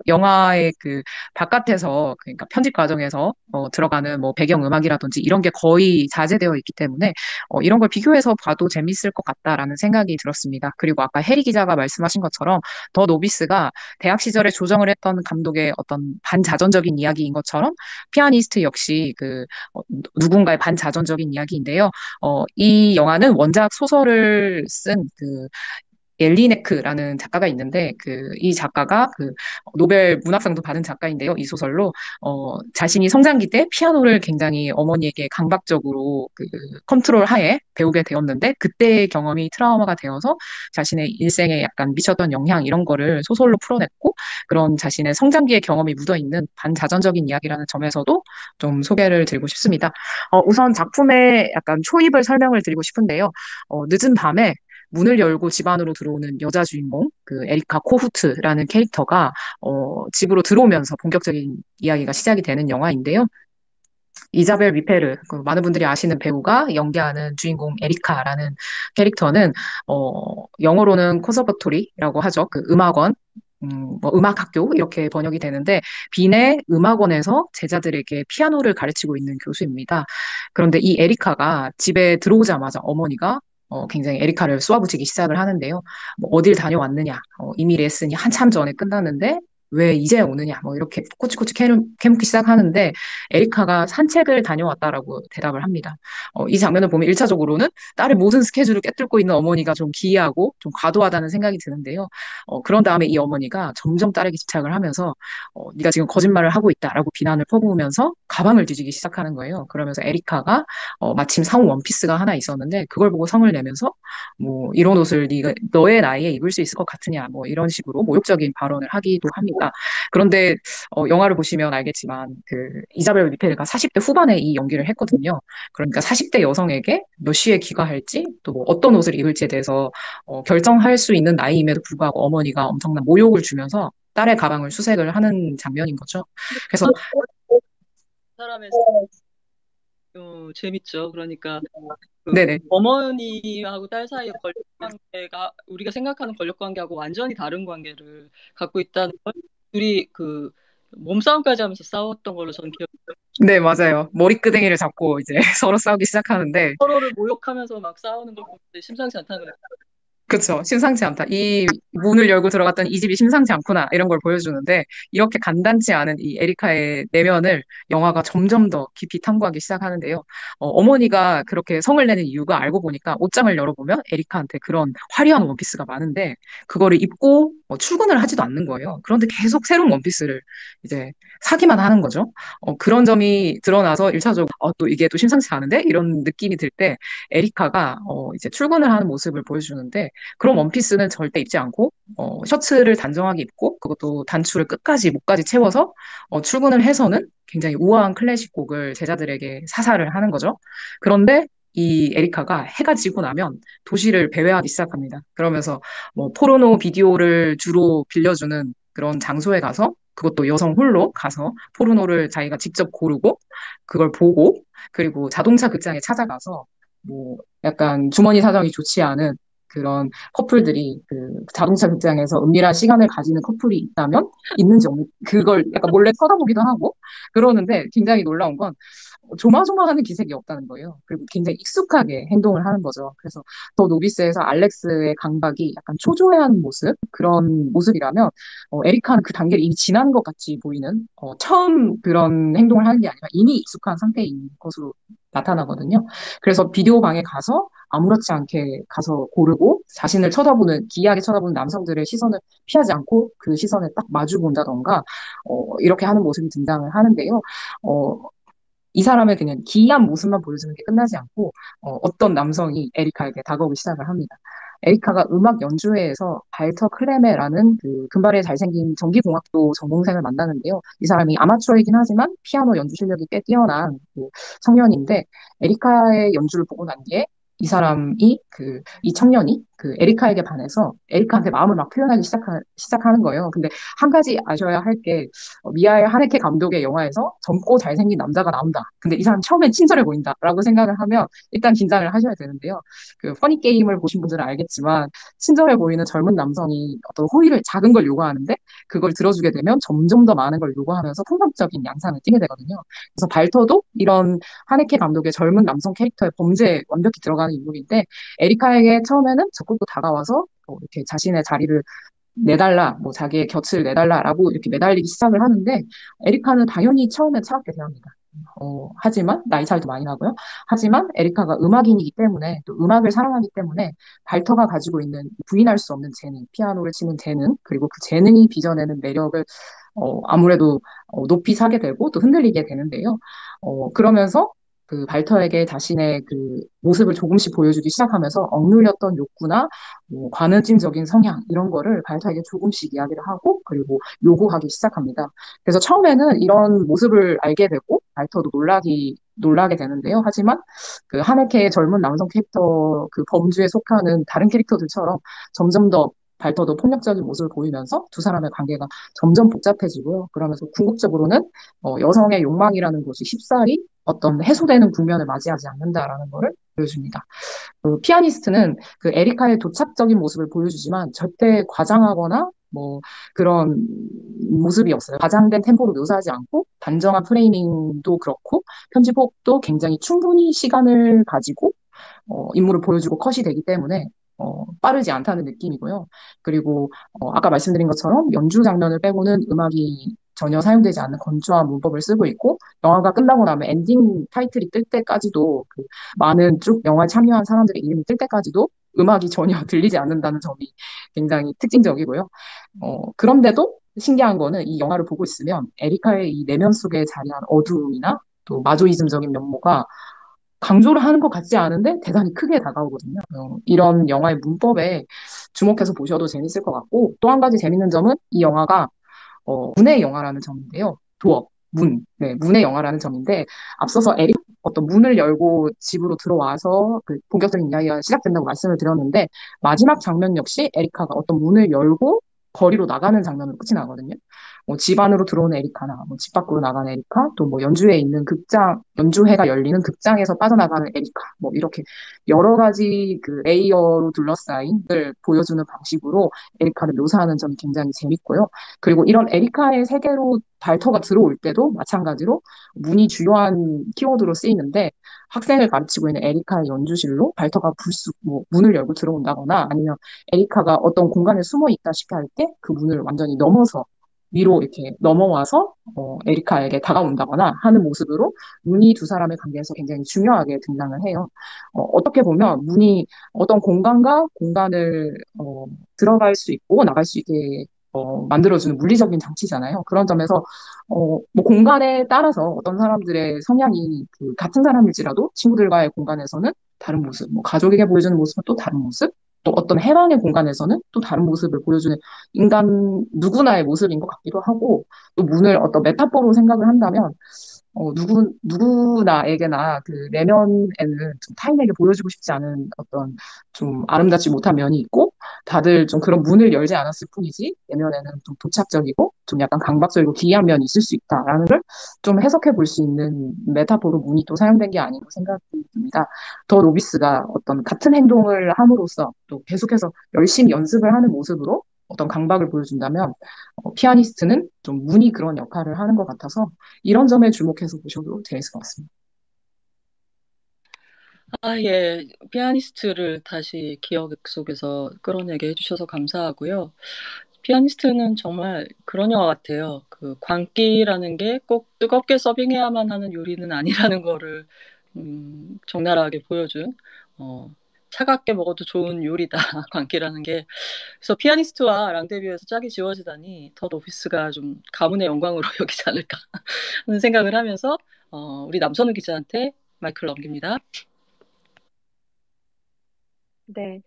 영화의 그 바깥에서 그러니까 편집 과정에서 들어가는 뭐 배경 음악이라든지 이런 게 거의 자제되어 있기 때문에 이런 걸 비교해서 봐도 재밌을 것 같다라는 생각이 들었습니다. 그리고 아까 해리 기자가 말씀하신 것처럼 더 노비스가 대학 시절에 조정을 했던 감독의 어떤 반자전적인 이야기인 것처럼 피아니스트 역시 누군가의 반자전적인 이야기인데요. 이 영화는 원작 소설을 쓴 옐리네크라는 작가가 있는데 이 작가가 노벨 문학상도 받은 작가인데요. 이 소설로 자신이 성장기 때 피아노를 굉장히 어머니에게 강박적으로 컨트롤 하에 배우게 되었는데 그때의 경험이 트라우마가 되어서 자신의 일생에 약간 미쳤던 영향 이런 거를 소설로 풀어냈고 그런 자신의 성장기의 경험이 묻어있는 반자전적인 이야기라는 점에서도 좀 소개를 드리고 싶습니다. 우선 작품의 약간 초입을 설명을 드리고 싶은데요. 늦은 밤에 문을 열고 집 안으로 들어오는 여자 주인공, 에리카 코후트라는 캐릭터가, 집으로 들어오면서 본격적인 이야기가 시작이 되는 영화인데요. 이자벨 위페르, 많은 분들이 아시는 배우가 연기하는 주인공 에리카라는 캐릭터는, 영어로는 컨서버토리라고 하죠. 음악원, 뭐 음악학교 이렇게 번역이 되는데 빈의 음악원에서 제자들에게 피아노를 가르치고 있는 교수입니다. 그런데 이 에리카가 집에 들어오자마자 어머니가 굉장히 에리카를 쏘아붙이기 시작을 하는데요. 뭐 어딜 다녀왔느냐, 이미 레슨이 한참 전에 끝났는데 왜 이제 오느냐, 뭐 이렇게 꼬치꼬치 캐묻기 시작하는데 에리카가 산책을 다녀왔다라고 대답을 합니다. 이 장면을 보면 1차적으로는 딸의 모든 스케줄을 깨뚫고 있는 어머니가 좀 기이하고 좀 과도하다는 생각이 드는데요. 그런 다음에 이 어머니가 점점 딸에게 집착을 하면서 네가 지금 거짓말을 하고 있다라고 비난을 퍼부으면서 가방을 뒤지기 시작하는 거예요. 그러면서 에리카가 마침 상우 원피스가 하나 있었는데 그걸 보고 성을 내면서 뭐 이런 옷을 너의 나이에 입을 수 있을 것 같으냐 뭐 이런 식으로 모욕적인 발언을 하기도 합니다. 그런데 영화를 보시면 알겠지만 이자벨 위페르가 40대 후반에 이 연기를 했거든요. 그러니까 40대 여성에게 몇 시에 귀가할지 또 뭐 어떤 옷을 입을지에 대해서 결정할 수 있는 나이임에도 불구하고 어머니가 엄청난 모욕을 주면서 딸의 가방을 수색을 하는 장면인 거죠. 그래서 사람의 재밌죠. 그러니까 네네. 어머니하고 딸 사이의 권력 관계가 우리가 생각하는 권력 관계하고 완전히 다른 관계를 갖고 있다는 걸 둘이 몸싸움까지 하면서 싸웠던 걸로 저는 기억해요. 네, 맞아요. 머리끄댕이를 잡고 이제 서로 싸우기 시작하는데 서로를 모욕하면서 막 싸우는 걸 보는데 심상치 않다는 거예요. 그쵸. 심상치 않다. 이 문을 열고 들어갔던 이 집이 심상치 않구나. 이런 걸 보여주는데, 이렇게 간단치 않은 이 에리카의 내면을 영화가 점점 더 깊이 탐구하기 시작하는데요. 어머니가 그렇게 성을 내는 이유가 알고 보니까 옷장을 열어보면 에리카한테 그런 화려한 원피스가 많은데, 그거를 입고 출근을 하지도 않는 거예요. 그런데 계속 새로운 원피스를 이제 사기만 하는 거죠. 그런 점이 드러나서 1차적으로 또 이게 또 심상치 않은데? 이런 느낌이 들 때, 에리카가 이제 출근을 하는 모습을 보여주는데, 그런 원피스는 절대 입지 않고 셔츠를 단정하게 입고 그것도 단추를 끝까지 목까지 채워서 출근을 해서는 굉장히 우아한 클래식 곡을 제자들에게 사사를 하는 거죠. 그런데 이 에리카가 해가 지고 나면 도시를 배회하기 시작합니다. 그러면서 뭐 포르노 비디오를 주로 빌려주는 그런 장소에 가서 그것도 여성 홀로 가서 포르노를 자기가 직접 고르고 그걸 보고 그리고 자동차 극장에 찾아가서 뭐 약간 주머니 사정이 좋지 않은 그런 커플들이 그 자동차 극장에서 은밀한 시간을 가지는 커플이 있다면 있는지 없는지 그걸 약간 몰래 쳐다보기도 하고 그러는데 굉장히 놀라운 건 조마조마하는 기색이 없다는 거예요. 그리고 굉장히 익숙하게 행동을 하는 거죠. 그래서 더 노비스에서 알렉스의 강박이 약간 초조해하는 모습 그런 모습이라면 에리카는 그 단계를 이미 지난 것 같이 보이는 처음 그런 행동을 하는 게 아니라 이미 익숙한 상태인 것으로 나타나거든요. 그래서 비디오 방에 가서 아무렇지 않게 가서 고르고 자신을 쳐다보는 기이하게 쳐다보는 남성들의 시선을 피하지 않고 그 시선에 딱 마주 본다던가 이렇게 하는 모습이 등장을 하는데요. 어, 이 사람의 그냥 기이한 모습만 보여주는 게 끝나지 않고 떤 남성이 에리카에게 다가오기 시작을 합니다. 에리카가 음악 연주회에서 발터 클레메라는 그 금발의 잘생긴 전기공학도 전공생을 만나는데요. 이 사람이 아마추어이긴 하지만 피아노 연주 실력이 꽤 뛰어난 그 청년인데 에리카의 연주를 보고 난 뒤에 이 청년이 그 에리카에게 반해서 에리카한테 마음을 막 표현하기 시작하는 거예요. 근데 한 가지 아셔야 할 게 미하엘 하네케 감독의 영화에서 젊고 잘생긴 남자가 나온다. 근데 이 사람 처음엔 친절해 보인다라고 생각을 하면 일단 긴장을 하셔야 되는데요. 그 퍼니 게임을 보신 분들은 알겠지만 친절해 보이는 젊은 남성이 어떤 호의를 작은 걸 요구하는데 그걸 들어주게 되면 점점 더 많은 걸 요구하면서 폭력적인 양상을 띠게 되거든요. 그래서 발터도 이런 하네케 감독의 젊은 남성 캐릭터의 범죄에 완벽히 들어가는 인물인데 에리카에게 처음에는 적극도 다가와서 이렇게 자신의 자리를 내달라, 뭐 자기의 곁을 내달라라고 이렇게 매달리기 시작을 하는데 에리카는 당연히 처음에 차갑게 대합니다. 하지만 나이 차이도 많이 나고요. 하지만 에리카가 음악인이기 때문에 또 음악을 사랑하기 때문에 발터가 가지고 있는 부인할 수 없는 재능, 피아노를 치는 재능, 그리고 그 재능이 빚어내는 매력을 아무래도 높이 사게 되고 또 흔들리게 되는데요. 그러면서 그 발터에게 자신의 그 모습을 조금씩 보여주기 시작하면서 억눌렸던 욕구나 뭐 관음증적인 성향 이런 거를 발터에게 조금씩 이야기를 하고 그리고 요구하기 시작합니다. 그래서 처음에는 이런 모습을 알게 되고 발터도 놀라게 되는데요. 하지만 그 하네케의 젊은 남성 캐릭터 그 범주에 속하는 다른 캐릭터들처럼 점점 더 발터도 폭력적인 모습을 보이면서 두 사람의 관계가 점점 복잡해지고요. 그러면서 궁극적으로는 여성의 욕망이라는 것이 쉽사리 어떤 해소되는 국면을 맞이하지 않는다라는 것을 보여줍니다. 그 피아니스트는 그 에리카의 도착적인 모습을 보여주지만 절대 과장하거나 뭐 그런 모습이 없어요. 과장된 템포로 묘사하지 않고 단정한 프레이밍도 그렇고 편집법도 굉장히 충분히 시간을 가지고 인물을 보여주고 컷이 되기 때문에 빠르지 않다는 느낌이고요. 그리고 아까 말씀드린 것처럼 연주 장면을 빼고는 음악이 전혀 사용되지 않는 건조한 문법을 쓰고 있고 영화가 끝나고 나면 엔딩 타이틀이 뜰 때까지도 그 많은 쭉 영화에 참여한 사람들의 이름이 뜰 때까지도 음악이 전혀 들리지 않는다는 점이 굉장히 특징적이고요. 그런데도 신기한 거는 이 영화를 보고 있으면 에리카의 이 내면 속에 자리한 어두움이나 또 마조이즘적인 면모가 강조를 하는 것 같지 않은데 대단히 크게 다가오거든요. 이런 영화의 문법에 주목해서 보셔도 재밌을 것 같고 또 한 가지 재밌는 점은 이 영화가 문의 영화라는 점인데요. 도어, 문, 네, 문의 영화라는 점인데 앞서서 에릭 어떤 문을 열고 집으로 들어와서 그 본격적인 이야기가 시작된다고 말씀을 드렸는데 마지막 장면 역시 에리카가 어떤 문을 열고 거리로 나가는 장면으로 끝이 나거든요. 집 안으로 들어오는 에리카나 집 밖으로 나가는 에리카, 또 뭐 연주회에 있는 극장, 연주회가 열리는 극장에서 빠져나가는 에리카, 뭐 이렇게 여러 가지 그 레이어로 둘러싸인 걸 보여주는 방식으로 에리카를 묘사하는 점이 굉장히 재밌고요. 그리고 이런 에리카의 세계로 발터가 들어올 때도 마찬가지로 문이 주요한 키워드로 쓰이는데 학생을 가르치고 있는 에리카의 연주실로 발터가 불쑥 뭐 문을 열고 들어온다거나 아니면 에리카가 어떤 공간에 숨어 있다시피 할 때 그 문을 완전히 넘어서 위로 이렇게 넘어와서 에리카에게 다가온다거나 하는 모습으로 문이 두 사람의 관계에서 굉장히 중요하게 등장을 해요. 어떻게 보면 문이 어떤 공간과 공간을 들어갈 수 있고 나갈 수 있게 만들어주는 물리적인 장치잖아요. 그런 점에서 뭐 공간에 따라서 어떤 사람들의 성향이 그 같은 사람일지라도 친구들과의 공간에서는 다른 모습, 뭐 가족에게 보여주는 모습은 또 다른 모습, 또 어떤 해방의 공간에서는 또 다른 모습을 보여주는 인간 누구나의 모습인 것 같기도 하고, 또 문을 어떤 메타포로 생각을 한다면 누구나에게나 그 내면에는 좀 타인에게 보여주고 싶지 않은 어떤 좀 아름답지 못한 면이 있고, 다들 좀 그런 문을 열지 않았을 뿐이지, 내면에는 좀 도착적이고, 좀 약간 강박적이고 기이한 면이 있을 수 있다라는 걸 좀 해석해 볼 수 있는 메타포로 문이 또 사용된 게 아닌가 생각이 듭니다. 더 노비스가 어떤 같은 행동을 함으로써 또 계속해서 열심히 연습을 하는 모습으로 어떤 강박을 보여준다면, 피아니스트는 좀 문이 그런 역할을 하는 것 같아서 이런 점에 주목해서 보셔도 재밌을 것 같습니다. 아, 예. 피아니스트를 다시 기억 속에서 끌어내게 해주셔서 감사하고요. 피아니스트는 정말 그런 영화 같아요. 그 광기라는 게 꼭 뜨겁게 서빙해야만 하는 요리는 아니라는 거를 적나라하게 보여준 어, 차갑게 먹어도 좋은 요리다. 광기라는 게. 그래서 피아니스트와 랑데뷰에서 짝이 지워지다니 더 오피스가 좀 가문의 영광으로 여기지 않을까 하는 생각을 하면서 우리 남선우 기자한테 마이크를 넘깁니다. 네,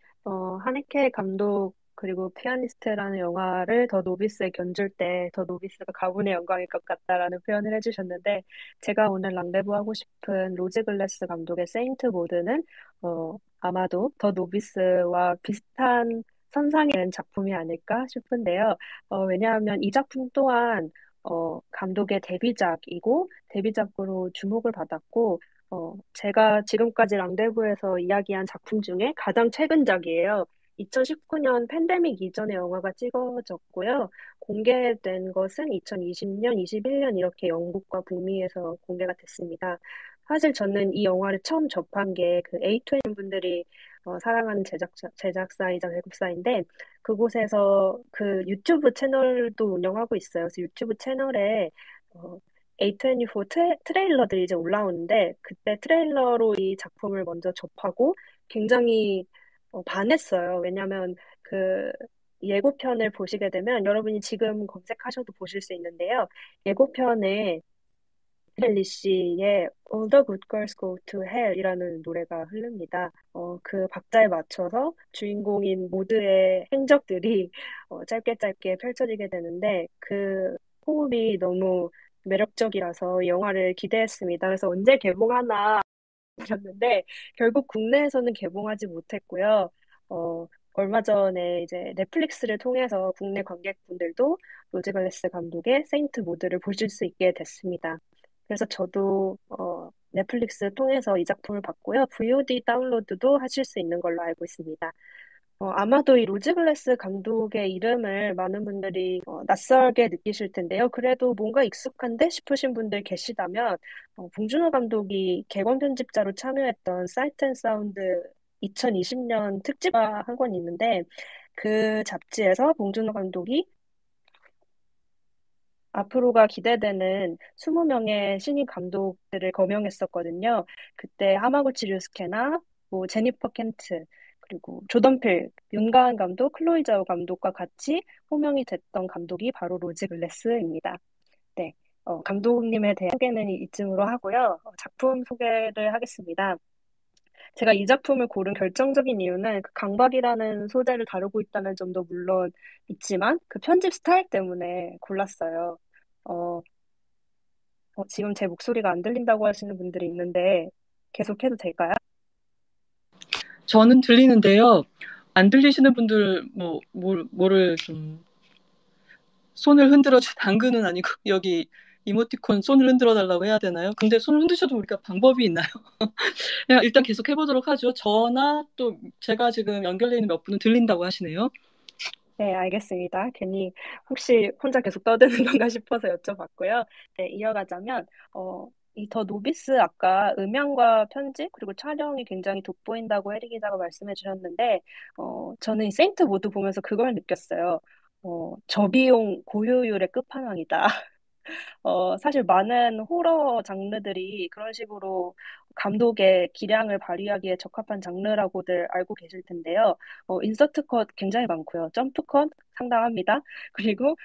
하네케 감독 그리고 피아니스트라는 영화를 더 노비스에 견줄 때 더 노비스가 가문의 영광일 것 같다라는 표현을 해주셨는데 제가 오늘 랑데부하고 싶은 로즈 글래스 감독의 세인트 모드는 아마도 더 노비스와 비슷한 선상에 있는 작품이 아닐까 싶은데요. 왜냐하면 이 작품 또한 감독의 데뷔작이고 데뷔작으로 주목을 받았고 제가 지금까지 랑데부에서 이야기한 작품 중에 가장 최근작이에요. 2019년 팬데믹 이전에 영화가 찍어졌고요. 공개된 것은 2020년, 21년 이렇게 영국과 북미에서 공개가 됐습니다. 사실 저는 이 영화를 처음 접한 게 그 A24 분들이 사랑하는 제작사이자 배급사인데 그곳에서 그 유튜브 채널도 운영하고 있어요. 그래서 유튜브 채널에 어, A24 트레일러들이 이제 올라오는데 그때 트레일러로 이 작품을 먼저 접하고 굉장히 반했어요. 왜냐하면 그 예고편을 보시게 되면 여러분이 지금 검색하셔도 보실 수 있는데요. 예고편에 렐리 씨의 All the Good Girls Go to Hell이라는 노래가 흐릅니다. 그 박자에 맞춰서 주인공인 모두의 행적들이 짧게 짧게 펼쳐지게 되는데 그 호흡이 너무 매력적이라서 이 영화를 기대했습니다. 그래서 언제 개봉하나 봤는데 결국 국내에서는 개봉하지 못했고요. 얼마 전에 이제 넷플릭스를 통해서 국내 관객분들도 로즈 밸리스 감독의 세인트 모드를 보실 수 있게 됐습니다. 그래서 저도 넷플릭스 통해서 이 작품을 봤고요. VOD 다운로드도 하실 수 있는 걸로 알고 있습니다. 아마도 이 로즈 글래스 감독의 이름을 많은 분들이 낯설게 느끼실 텐데요. 그래도 뭔가 익숙한데 싶으신 분들 계시다면 봉준호 감독이 객원 편집자로 참여했던 사이트 앤 사운드 2020년 특집화 한 권 있는데 그 잡지에서 봉준호 감독이 앞으로가 기대되는 20명의 신인 감독들을 거명했었거든요. 그때 하마구치 류스케나 뭐 제니퍼 켄트 그리고 조던 필, 윤가은 감독, 클로이 자오 감독과 같이 호명이 됐던 감독이 바로 로즈 글래스입니다. 네, 감독님에 대한 소개는 이쯤으로 하고요. 작품 소개를 하겠습니다. 제가 이 작품을 고른 결정적인 이유는 그 강박이라는 소재를 다루고 있다는 점도 물론 있지만 그 편집 스타일 때문에 골랐어요. 어, 지금 제 목소리가 안 들린다고 하시는 분들이 있는데 계속 해도 될까요? 저는 들리는데요. 안 들리시는 분들 뭐를 좀 손을 흔들어 당근은 아니고 여기 이모티콘 손을 흔들어 달라고 해야 되나요? 근데 손을 흔드셔도 우리가 방법이 있나요? 그냥 일단 계속 해보도록 하죠. 저나 또 제가 지금 연결돼 있는 몇 분은 들린다고 하시네요. 네, 알겠습니다. 괜히 혹시 혼자 계속 떠드는 건가 싶어서 여쭤봤고요. 네, 이어가자면, 이 더 노비스 아까 음향과 편집 그리고 촬영이 굉장히 돋보인다고 해리 기자가 말씀해 주셨는데, 저는 이 세인트 모드 보면서 그걸 느꼈어요. 저비용 고효율의 끝판왕이다. 사실 많은 호러 장르들이 그런 식으로 감독의 기량을 발휘하기에 적합한 장르라고들 알고 계실 텐데요. 인서트 컷 굉장히 많고요. 점프 컷 상당합니다. 그리고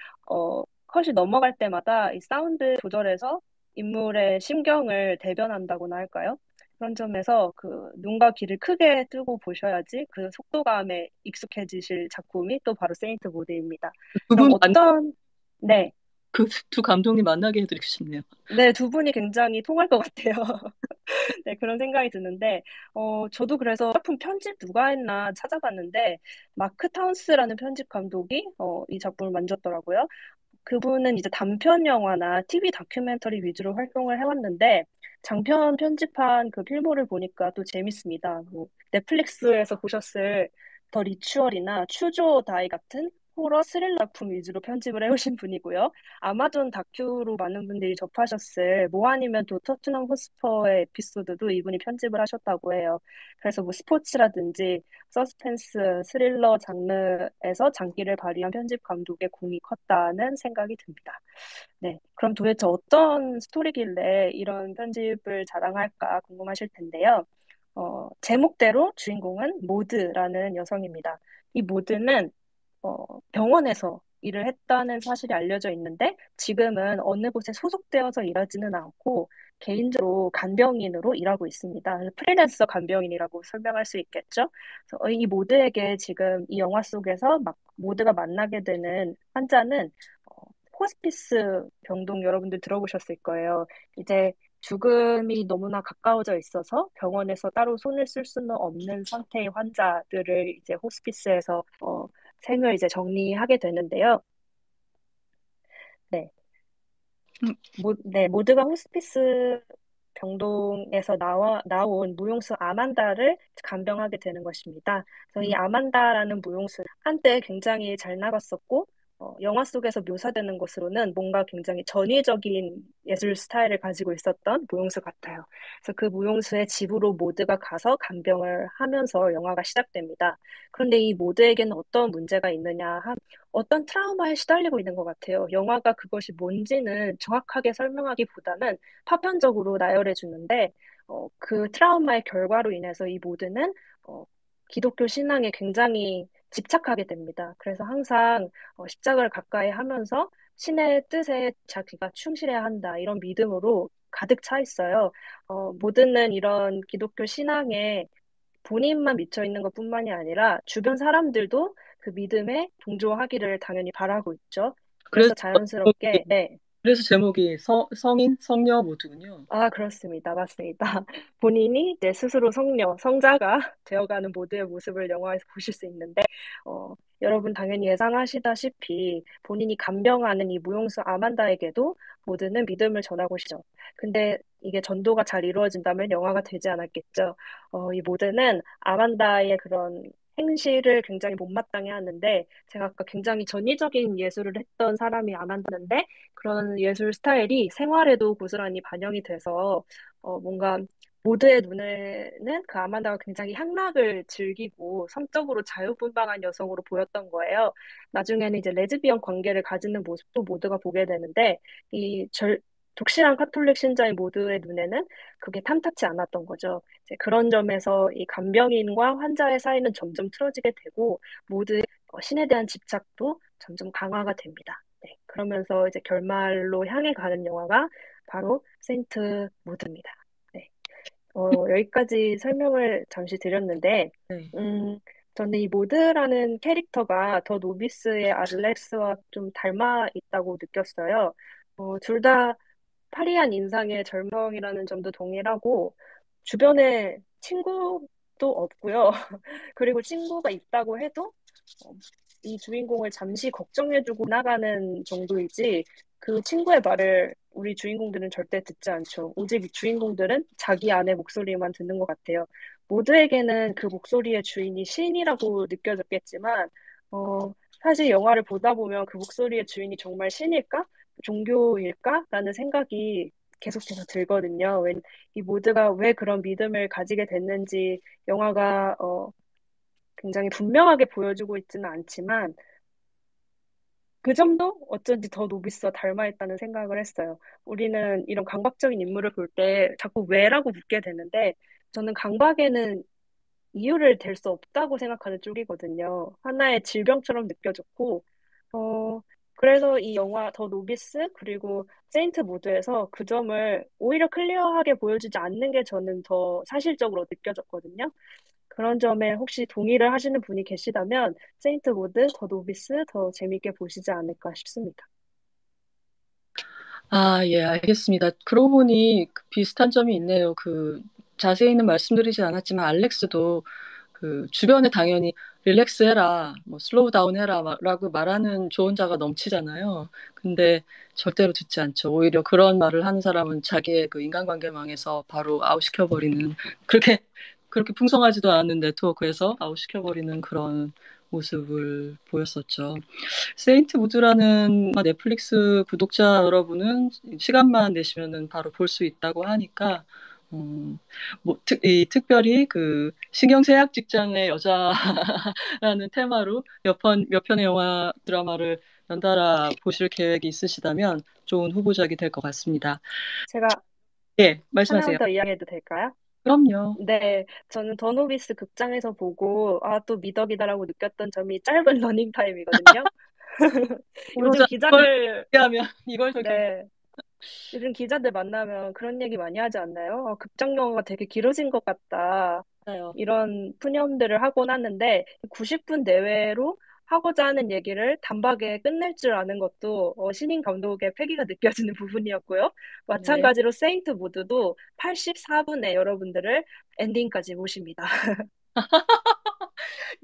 컷이 넘어갈 때마다 이 사운드 조절해서 인물의 심경을 대변한다고나 할까요? 그런 점에서 그 눈과 귀를 크게 뜨고 보셔야지 그 속도감에 익숙해지실 작품이 또 바로 세인트 모드입니다. 두 그럼 분, 네, 그 두 감독님 만나게 해드리고 싶네요. 네, 두 분이 굉장히 통할 것 같아요. 네, 그런 생각이 드는데, 저도 그래서 작품 편집 누가 했나 찾아봤는데, 마크 타운스라는 편집 감독이 이 작품을 만졌더라고요. 그분은 이제 단편 영화나 TV 다큐멘터리 위주로 활동을 해왔는데, 장편 편집한 그 필모를 보니까 또 재밌습니다. 뭐, 넷플릭스에서 보셨을 더 리추얼이나 추조 다이 같은 호러 스릴러 작품 위주로 편집을 해오신 분이고요. 아마존 다큐로 많은 분들이 접하셨을 뭐 아니면 또 토트넘 호스퍼의 에피소드도 이분이 편집을 하셨다고 해요. 그래서 뭐 스포츠라든지 서스펜스, 스릴러 장르에서 장기를 발휘한 편집 감독의 공이 컸다는 생각이 듭니다. 네, 그럼 도대체 어떤 스토리길래 이런 편집을 자랑할까 궁금하실 텐데요. 제목대로 주인공은 모드라는 여성입니다. 이 모드는 병원에서 일을 했다는 사실이 알려져 있는데 지금은 어느 곳에 소속되어서 일하지는 않고 개인적으로 간병인으로 일하고 있습니다. 그래서 프리랜서 간병인이라고 설명할 수 있겠죠. 그래서 이 모드에게 지금 이 영화 속에서 막 모드가 만나게 되는 환자는 어, 호스피스 병동 여러분들 들어보셨을 거예요. 이제 죽음이 너무나 가까워져 있어서 병원에서 따로 손을 쓸 수는 없는 상태의 환자들을 이제 호스피스에서 생을 이제 정리하게 되는데요. 네. 음, 네, 모두가 호스피스 병동에서 나온 무용수 아만다를 간병하게 되는 것입니다. 그래서 이 음. 아만다라는 무용수 한때 굉장히 잘 나갔었고, 영화 속에서 묘사되는 것으로는 뭔가 굉장히 전위적인 예술 스타일을 가지고 있었던 무용수 같아요. 그래서 그 무용수의 집으로 모두가 가서 간병을 하면서 영화가 시작됩니다. 그런데 이 모두에게는 어떤 문제가 있느냐 어떤 트라우마에 시달리고 있는 것 같아요. 영화가 그것이 뭔지는 정확하게 설명하기보다는 파편적으로 나열해 주는데, 그 트라우마의 결과로 인해서 이 모드는 어, 기독교 신앙에 굉장히 집착하게 됩니다. 그래서 항상 십자가를 가까이 하면서 신의 뜻에 자기가 충실해야 한다, 이런 믿음으로 가득 차 있어요. 모드는 이런 기독교 신앙에 본인만 미쳐 있는 것뿐만이 아니라 주변 사람들도 그 믿음에 동조하기를 당연히 바라고 있죠. 그래서 그래서 자연스럽게, 네. 그래서 제목이 성인, 성녀 모두군요. 아, 그렇습니다. 맞습니다. 본인이 이제 스스로 성자가 되어가는 모두의 모습을 영화에서 보실 수 있는데, 여러분 당연히 예상하시다시피 본인이 간병하는 이 무용수 아만다에게도 모두는 믿음을 전하고 싶죠. 근데 이게 전도가 잘 이루어진다면 영화가 되지 않았겠죠. 이 모두는 아만다의 그런 행실을 굉장히 못마땅해 하는데, 제가 아까 굉장히 전위적인 예술을 했던 사람이 아만다인데, 그런 예술 스타일이 생활에도 고스란히 반영이 돼서 뭔가 모두의 눈에는 그 아만다가 굉장히 향락을 즐기고 성적으로 자유분방한 여성으로 보였던 거예요. 나중에는 이제 레즈비언 관계를 가지는 모습도 모두가 보게 되는데 독실한 카톨릭 신자의 모두의 눈에는 그게 탐탁치 않았던 거죠. 이제 그런 점에서 이 간병인과 환자의 사이는 점점 틀어지게 되고 모두의 신에 대한 집착도 점점 강화가 됩니다. 네, 그러면서 이제 결말로 향해 가는 영화가 바로 세인트 무드입니다. 네, 여기까지 설명을 잠시 드렸는데, 네. 음, 저는 이 모드라는 캐릭터가 더 노비스의 알렉스와 좀 닮아 있다고 느꼈어요. 둘 다 파리한 인상의 젊성이라는 점도 동일하고, 주변에 친구도 없고요. 그리고 친구가 있다고 해도 어, 이 주인공을 잠시 걱정해주고 나가는 정도이지 그 친구의 말을 우리 주인공들은 절대 듣지 않죠. 오직 이 주인공들은 자기 안의 목소리만 듣는 것 같아요. 모두에게는 그 목소리의 주인이 신이라고 느껴졌겠지만 사실 영화를 보다 보면 그 목소리의 주인이 정말 신일까? 종교일까? 라는 생각이 계속해서 들거든요. 이 모두가 왜 그런 믿음을 가지게 됐는지 영화가 굉장히 분명하게 보여주고 있지는 않지만 그 점도 어쩐지 더 노비스와 닮아있다는 생각을 했어요. 우리는 이런 강박적인 인물을 볼 때 자꾸 왜라고 묻게 되는데 저는 강박에는 이유를 댈 수 없다고 생각하는 쪽이거든요. 하나의 질병처럼 느껴졌고, 어, 그래서 이 영화 더 노비스 그리고 세인트 모드에서 그 점을 오히려 클리어하게 보여주지 않는 게 저는 더 사실적으로 느껴졌거든요. 그런 점에 혹시 동의를 하시는 분이 계시다면 세인트 모드, 더 노비스 더 재밌게 보시지 않을까 싶습니다. 아, 예, 알겠습니다. 그러고 보니 그 비슷한 점이 있네요. 자세히는 말씀드리지 않았지만, 알렉스도 주변에 당연히 릴렉스 해라, 뭐, 슬로우 다운 해라, 라고 말하는 조언자가 넘치잖아요. 근데 절대로 듣지 않죠. 오히려 그런 말을 하는 사람은 자기의 인간관계망에서 바로 아웃시켜버리는, 그렇게, 그렇게 풍성하지도 않은 네트워크에서 아웃시켜버리는 그런 모습을 보였었죠. 세인트 무드라는 넷플릭스 구독자 여러분은 시간만 내시면은 바로 볼 수 있다고 하니까, 특별히 신경쇠약 직장의 여자라는 테마로 몇 편의 영화 드라마를 연달아 보실 계획이 있으시다면 좋은 후보작이 될 것 같습니다. 제가 예, 하나만 말씀하세요. 더 이야기해도 될까요? 그럼요. 네, 저는 더 노비스 극장에서 보고, 아, 또 미덕이다라고 느꼈던 점이 짧은 러닝타임이거든요. 요즘 보호자 이걸 기자들, 얘기하면 이걸 더 네, 요즘 기자들 만나면 그런 얘기 많이 하지 않나요? 극장 영화가 되게 길어진 것 같다. 괜찮아요. 이런 푸념들을 하곤 하는데 90분 내외로 하고자 하는 얘기를 단박에 끝낼 줄 아는 것도 신인 감독의 패기가 느껴지는 부분이었고요. 네. 마찬가지로 세인트 모드도 84분에 여러분들을 엔딩까지 모십니다.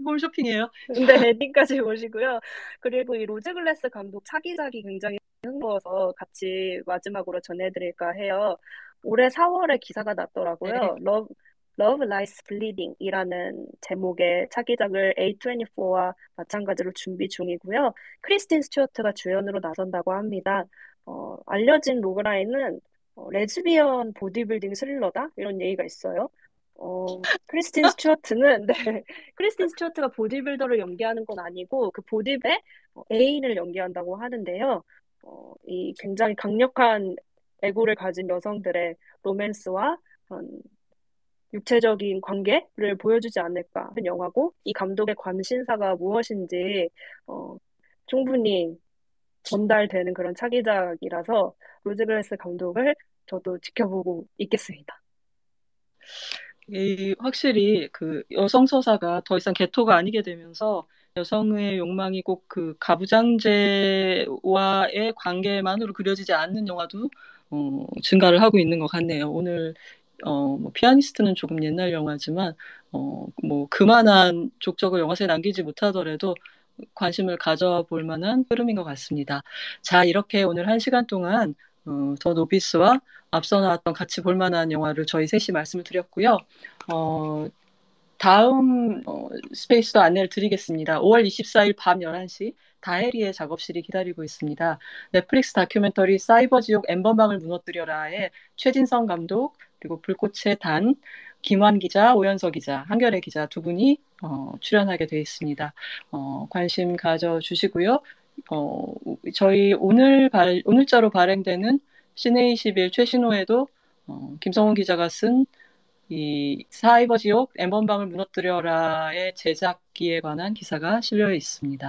홈쇼핑이에요. 근데 엔딩까지 모시고요. 그리고 이 로즈 글래스 감독 차기작이 굉장히 흥미로워서 같이 마지막으로 전해드릴까 해요. 올해 4월에 기사가 네. 났더라고요. Love Lies Bleeding이라는 제목의 차기작을 A24와 마찬가지로 준비 중이고요. 크리스틴 스튜어트가 주연으로 나선다고 합니다. 알려진 로그라인은 레즈비언 보디빌딩 스릴러다? 이런 얘기가 있어요. 크리스틴 스튜어트는 네, 크리스틴 스튜어트가 보디빌더를 연기하는 건 아니고 그 보디빌의 애인을 연기한다고 하는데요. 이 굉장히 강력한 애고를 가진 여성들의 로맨스와 그런 육체적인 관계를 보여주지 않을까 하는 영화고 이 감독의 관심사가 무엇인지 어, 충분히 전달되는 그런 차기작이라서 로즈글래스 감독을 저도 지켜보고 있겠습니다. 확실히 여성 서사가 더 이상 개토가 아니게 되면서 여성의 욕망이 꼭 가부장제와의 관계만으로 그려지지 않는 영화도 증가를 하고 있는 것 같네요. 오늘 뭐 피아니스트는 조금 옛날 영화지만 뭐 그만한 족적을 영화사에 남기지 못하더라도 관심을 가져볼 만한 흐름인 것 같습니다. 자, 이렇게 오늘 1시간 동안 더 노비스와 앞서 나왔던 같이 볼 만한 영화를 저희 셋이 말씀을 드렸고요. 다음 스페이스도 안내를 드리겠습니다. 5월 24일 밤 11시 다혜리의 작업실이 기다리고 있습니다. 넷플릭스 다큐멘터리 사이버 지옥 엠번방을 무너뜨려라의 최진성 감독 그리고 불꽃의 단 김환 기자, 오연서 기자, 한결의 기자 두 분이 출연하게 되어 있습니다. 관심 가져주시고요. 저희 오늘자로 발행되는 시네21 최신호에도 김성훈 기자가 쓴 이 사이버 지옥 엠번방을 무너뜨려라의 제작기에 관한 기사가 실려 있습니다.